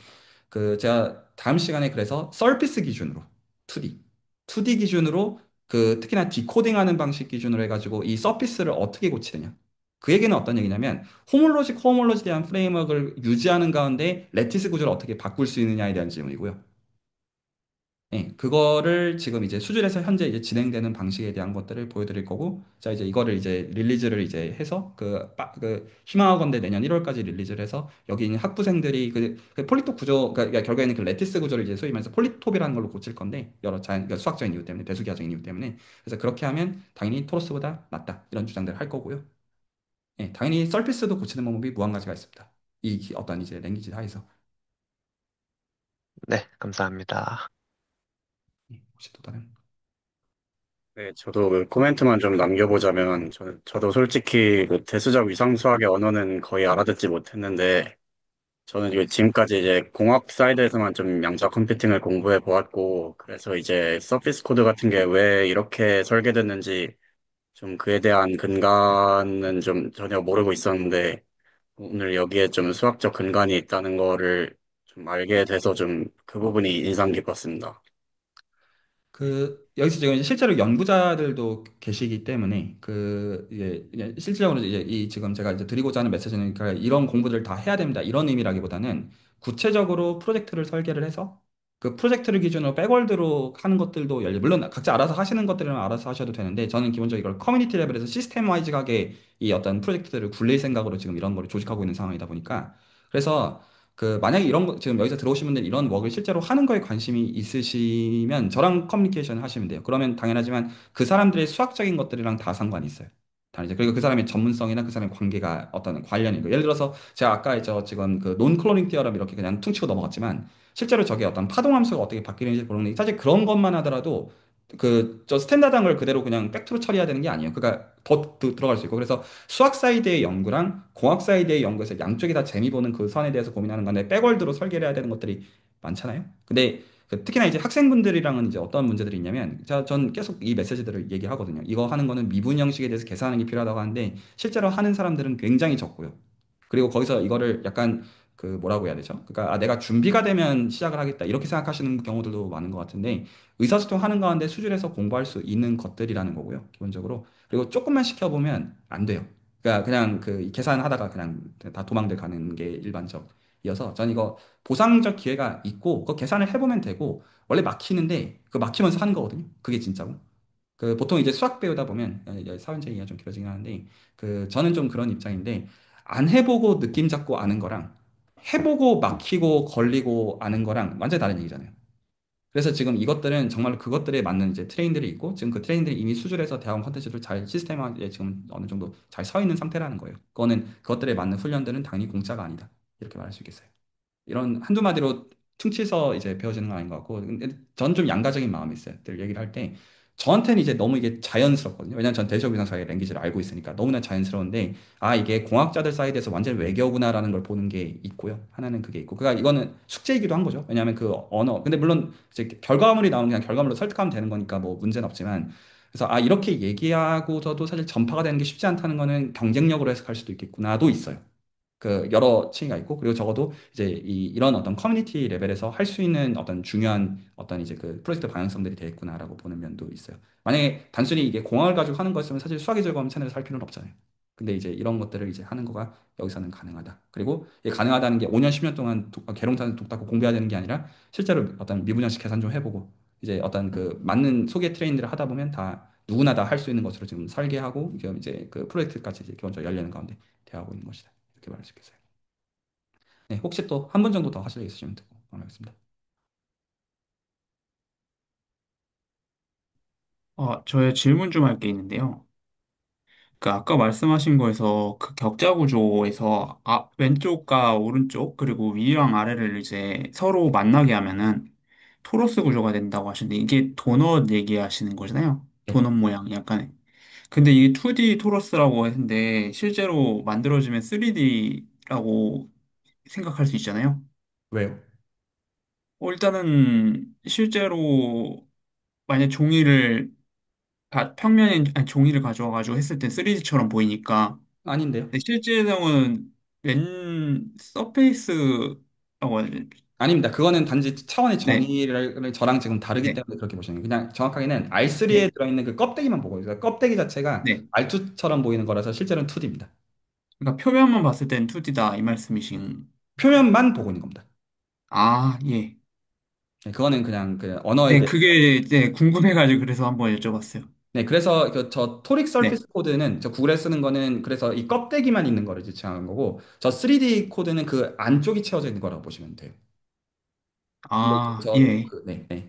제가 다음 시간에 그래서 서피스 기준으로 2D, 2D 기준으로 특히나 디코딩하는 방식 기준으로 해가지고 이 서피스를 어떻게 고치느냐. 그 얘기는 어떤 얘기냐면 호몰로지, 코호몰로지에 대한 프레임워크를 유지하는 가운데 레티스 구조를 어떻게 바꿀 수 있느냐에 대한 질문이고요. 예, 그거를 지금 이제 수준에서 현재 이제 진행되는 방식에 대한 것들을 보여드릴 거고, 자, 이제 이거를 이제 릴리즈를 이제 해서 희망하건대 내년 1월까지 리리즈를 해서 여기 있는 학부생들이 그 폴리톱 구조, 그러니까 결국에는 그 레티스 구조를 이제 소위 말해서 폴리톱이라는 걸로 고칠 건데, 그러니까 수학적인 이유 때문에, 대수기하적인 이유 때문에. 그래서 그렇게 하면 당연히 토로스보다 낫다. 이런 주장들을 할 거고요. 예, 당연히 서피스도 고치는 방법이 무한 가지가 있습니다. 어떤 이제 랭귀지 하에서. 네, 감사합니다. 예, 혹시 또 다른? 네, 저도 코멘트만 좀 남겨보자면, 저도 솔직히 대수적 위상수학의 언어는 거의 알아듣지 못했는데, 저는 지금까지 이제 공학 사이드에서만 좀 양자 컴퓨팅을 공부해 보았고, 그래서 이제 서피스 코드 같은 게 왜 이렇게 설계됐는지 좀 그에 대한 근간은 좀 전혀 모르고 있었는데, 오늘 여기에 좀 수학적 근간이 있다는 거를 좀 알게 돼서 좀 그 부분이 인상 깊었습니다. 여기서 지금 이제 실제로 연구자들도 계시기 때문에 이제 실질적으로 이제 지금 제가 이제 드리고자 하는 메시지는 그러니까 이런 공부들을 다 해야 됩니다. 이런 의미라기보다는 구체적으로 프로젝트를 설계를 해서 그 프로젝트를 기준으로 백월드로 하는 것들도 물론 각자 알아서 하시는 것들은 알아서 하셔도 되는데 저는 기본적으로 이걸 커뮤니티 레벨에서 시스템 와이즈하게 이 어떤 프로젝트들을 굴릴 생각으로 지금 이런 거를 조직하고 있는 상황이다 보니까 그래서 만약에 이런 거, 지금 여기서 들어오신 분들 이런 웍을 실제로 하는 거에 관심이 있으시면 저랑 커뮤니케이션을 하시면 돼요. 그러면 당연하지만 그 사람들의 수학적인 것들이랑 다 상관이 있어요. 다 이제 그리고 그 사람의 전문성이나 그 사람의 관계가 어떤 관련이 있고 예를 들어서 제가 아까 지금 논 클로닝 티어럼 이렇게 그냥 퉁치고 넘어갔지만 실제로 저게 어떤 파동 함수가 어떻게 바뀌는지 모르는 사실 그런 것만 하더라도 저 스탠다드한 걸 그대로 그냥 팩트로 처리해야 되는 게 아니에요. 그러니까 더 들어갈 수 있고 그래서 수학 사이드의 연구랑 공학 사이드의 연구에서 양쪽이 다 재미 보는 그 선에 대해서 고민하는 건데 백월드로 설계를 해야 되는 것들이 많잖아요. 근데 특히나 이제 학생분들이랑은 이제 어떤 문제들이 있냐면 전 계속 이 메시지들을 얘기하거든요. 이거 하는 거는 미분 형식에 대해서 계산하는 게 필요하다고 하는데 실제로 하는 사람들은 굉장히 적고요. 그리고 거기서 이거를 약간 뭐라고 해야 되죠? 그러니까 내가 준비가 되면 시작을 하겠다 이렇게 생각하시는 경우들도 많은 것 같은데 의사소통하는 가운데 수준에서 공부할 수 있는 것들이라는 거고요. 기본적으로 그리고 조금만 시켜보면 안 돼요. 그러니까 그냥 계산하다가 그냥 다 도망들 가는 게 일반적이어서 전 이거 보상적 기회가 있고 그 계산을 해보면 되고 원래 막히는데 그 막히면서 하는 거거든요. 그게 진짜고. 보통 이제 수학 배우다 보면 사원제 얘기가 좀 길어지긴 하는데 저는 좀 그런 입장인데 안 해보고 느낌 잡고 아는 거랑 해보고 막히고 걸리고 아는 거랑 완전히 다른 얘기잖아요. 그래서 지금 이것들은 정말로 그것들에 맞는 이제 트레인들이 있고 지금 그 트레인들이 이미 수준에서 대학원 컨텐츠를 잘 시스템화에 지금 어느 정도 잘 서 있는 상태라는 거예요. 그것들에 맞는 훈련들은 당연히 공짜가 아니다. 이렇게 말할 수 있겠어요. 이런 한두 마디로 퉁치서 이제 배워지는 건 아닌 것 같고, 근데 전 좀 양가적인 마음이 있어요. 늘 얘기를 할 때. 저한테는 이제 너무 이게 자연스럽거든요. 왜냐면 전 대시оп위상사의 랭귀지를 알고 있으니까 너무나 자연스러운데, 아, 이게 공학자들 사이드에서 완전 외계어구나라는 걸 보는 게 있고요. 하나는 그게 있고. 그러니까 이거는 숙제이기도 한 거죠. 왜냐하면 그 언어. 근데 물론 이제 결과물이 나오면 그냥 결과물로 설득하면 되는 거니까 뭐 문제는 없지만, 그래서 아, 이렇게 얘기하고서도 사실 전파가 되는 게 쉽지 않다는 거는 경쟁력으로 해석할 수도 있겠구나도 있어요. 그 여러 층위가 있고, 그리고 적어도 이제 이런 어떤 커뮤니티 레벨에서 할 수 있는 어떤 중요한 어떤 이제 그 프로젝트 방향성들이 되겠구나라고 보는 면도 있어요. 만약에 단순히 이게 공학을 가지고 하는 거였으면 사실 수학의 즐거움 채널에서 할 필요는 없잖아요. 근데 이제 이런 것들을 이제 하는 거가 여기서는 가능하다. 그리고 이게 가능하다는 게 5년, 10년 동안 개롱탄 독 닦고 공부해야 되는 게 아니라 실제로 어떤 미분양식 계산 좀 해보고 이제 어떤 그 맞는 소개 트레이닝들을 하다 보면 다 누구나 다 할 수 있는 것으로 지금 설계하고 이제 그 프로젝트까지 이제 기본적으로 열리는 가운데 대하고 있는 것이다. 이렇게 말할 수 있겠어요. 네, 혹시 또 한 분 정도 더 하실 일 있으시면 듣고 말하겠습니다. 저의 질문 좀 할 게 있는데요. 그 아까 말씀하신 거에서 그 격자 구조에서 왼쪽과 오른쪽 그리고 위랑 아래를 이제 서로 만나게 하면은 토로스 구조가 된다고 하시는데 이게 도넛 얘기하시는 거잖아요. 네. 도넛 모양 약간. 근데 이게 2D 토러스라고 했는데 실제로 만들어지면 3D라고 생각할 수 있잖아요. 왜요? 일단은 실제로 만약 평면인 아니, 종이를 가져와가지고 했을 때 3D처럼 보이니까 아닌데요? 근데 실제로는 웬 서페이스라고 해야 되지? 아닙니다. 그거는 단지 차원의 네, 정의를 저랑 지금 다르기 네, 때문에 그렇게 보시는 거예요. 그냥 정확하게는 R3에 네, 들어있는 그 껍데기만 보고 있어요. 껍데기 자체가 네. R2처럼 보이는 거라서 실제로는 2D입니다. 그러니까 표면만 봤을 땐 2D다 이 말씀이신. 표면만 보고 있는 겁니다. 예. 네, 그거는 그냥 그 언어에 네, 대해. 그게 네, 궁금해가지고 그래서 한번 여쭤봤어요. 네, 그래서 저 토릭 네. 서피스 코드는 저 구글에 쓰는 거는 그래서 이 껍데기만 있는 거를 지칭하는 거고, 저 3D 코드는 그 안쪽이 채워져 있는 거라고 보시면 돼요. 근데 이제 예.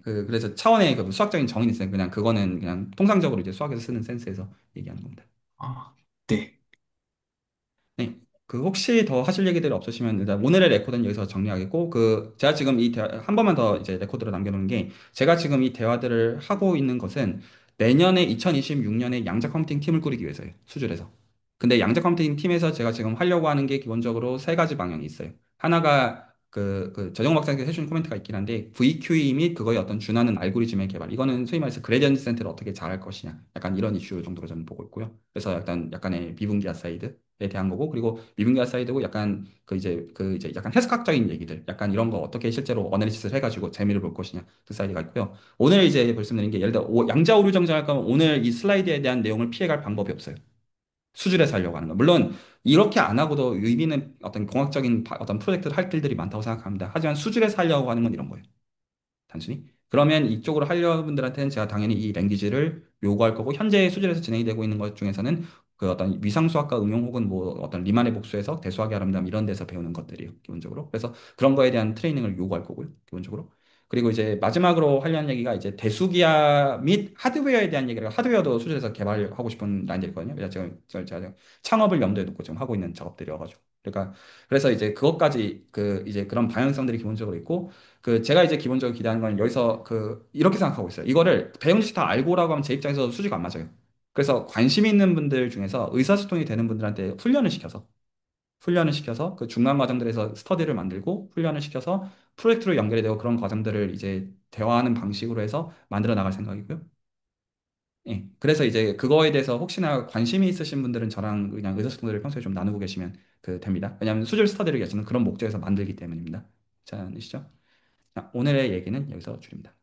그래서 차원의 그 수학적인 정의는 있어요. 그냥 그거는 그냥 통상적으로 이제 수학에서 쓰는 센스에서 얘기하는 겁니다. 네. 네. 그 혹시 더 하실 얘기들 없으시면 일단 오늘의 레코드는 여기서 정리하겠고, 그 제가 지금 이 대화 한 번만 더 이제 레코드로 남겨놓은 게, 제가 지금 이 대화들을 하고 있는 것은 내년에 2026년에 양자 컴퓨팅 팀을 꾸리기 위해서예요. 수준에서. 근데 양자 컴퓨팅 팀에서 제가 지금 하려고 하는 게 기본적으로 세 가지 방향이 있어요. 하나가 그 전용 박사님께서 해준 코멘트가 있긴 한데, VQE 및 그거의 어떤 준하는 알고리즘의 개발. 이거는 소위 말해서 그레디언트 센터를 어떻게 잘할 것이냐. 약간 이런 이슈 정도로 저는 보고 있고요. 그래서 약간의 미분기아 사이드 에 대한 거고, 그리고 미분기아 사이드고 약간 그 이제 약간 해석학적인 얘기들, 약간 이런 거 어떻게 실제로 어널리시스를 해가지고 재미를 볼 것이냐, 그 사이드가 있고요. 오늘 이제 말씀드린 게, 예를 들어 양자 오류 정정할 거면 오늘 이 슬라이드에 대한 내용을 피해갈 방법이 없어요. 수준에서 하려고 하는 거. 물론 이렇게 안 하고도 의미 있는 어떤 공학적인 어떤 프로젝트를 할 길들이 많다고 생각합니다. 하지만 수준에서 하려고 하는 건 이런 거예요. 단순히. 그러면 이쪽으로 하려는 분들한테는 제가 당연히 이 랭귀지를 요구할 거고, 현재 수준에서 진행이 되고 있는 것 중에서는 그 어떤 위상수학과 응용 혹은 뭐 어떤 리만의 복수에서 대수학의 아름다움 이런 데서 배우는 것들이에요, 기본적으로. 그래서 그런 거에 대한 트레이닝을 요구할 거고요, 기본적으로. 그리고 이제 마지막으로 하려는 얘기가 이제 대수기화 및 하드웨어에 대한 얘기를, 하드웨어도 수준에서 개발하고 싶은 라인들이거든요. 제가 창업을 염두에 두고 지금 하고 있는 작업들이어가지고. 그러니까 그래서 이제 그것까지 그 이제 그런 방향성들이 기본적으로 있고, 그 제가 이제 기본적으로 기대하는 건 여기서 그 이렇게 생각하고 있어요. 이거를 배우는 다 알고라고 하면 제 입장에서 수지가 안 맞아요. 그래서 관심 있는 분들 중에서 의사소통이 되는 분들한테 훈련을 시켜서 그 중간 과정들에서 스터디를 만들고 훈련을 시켜서 프로젝트로 연결이 되고, 그런 과정들을 이제 대화하는 방식으로 해서 만들어 나갈 생각이고요. 예. 그래서 이제 그거에 대해서 혹시나 관심이 있으신 분들은 저랑 그냥 의사소통들을 평소에 좀 나누고 계시면 됩니다. 왜냐하면 수질 스터디를 위해서는 그런 목적에서 만들기 때문입니다. 자, 아시죠? 자, 오늘의 얘기는 여기서 줄입니다.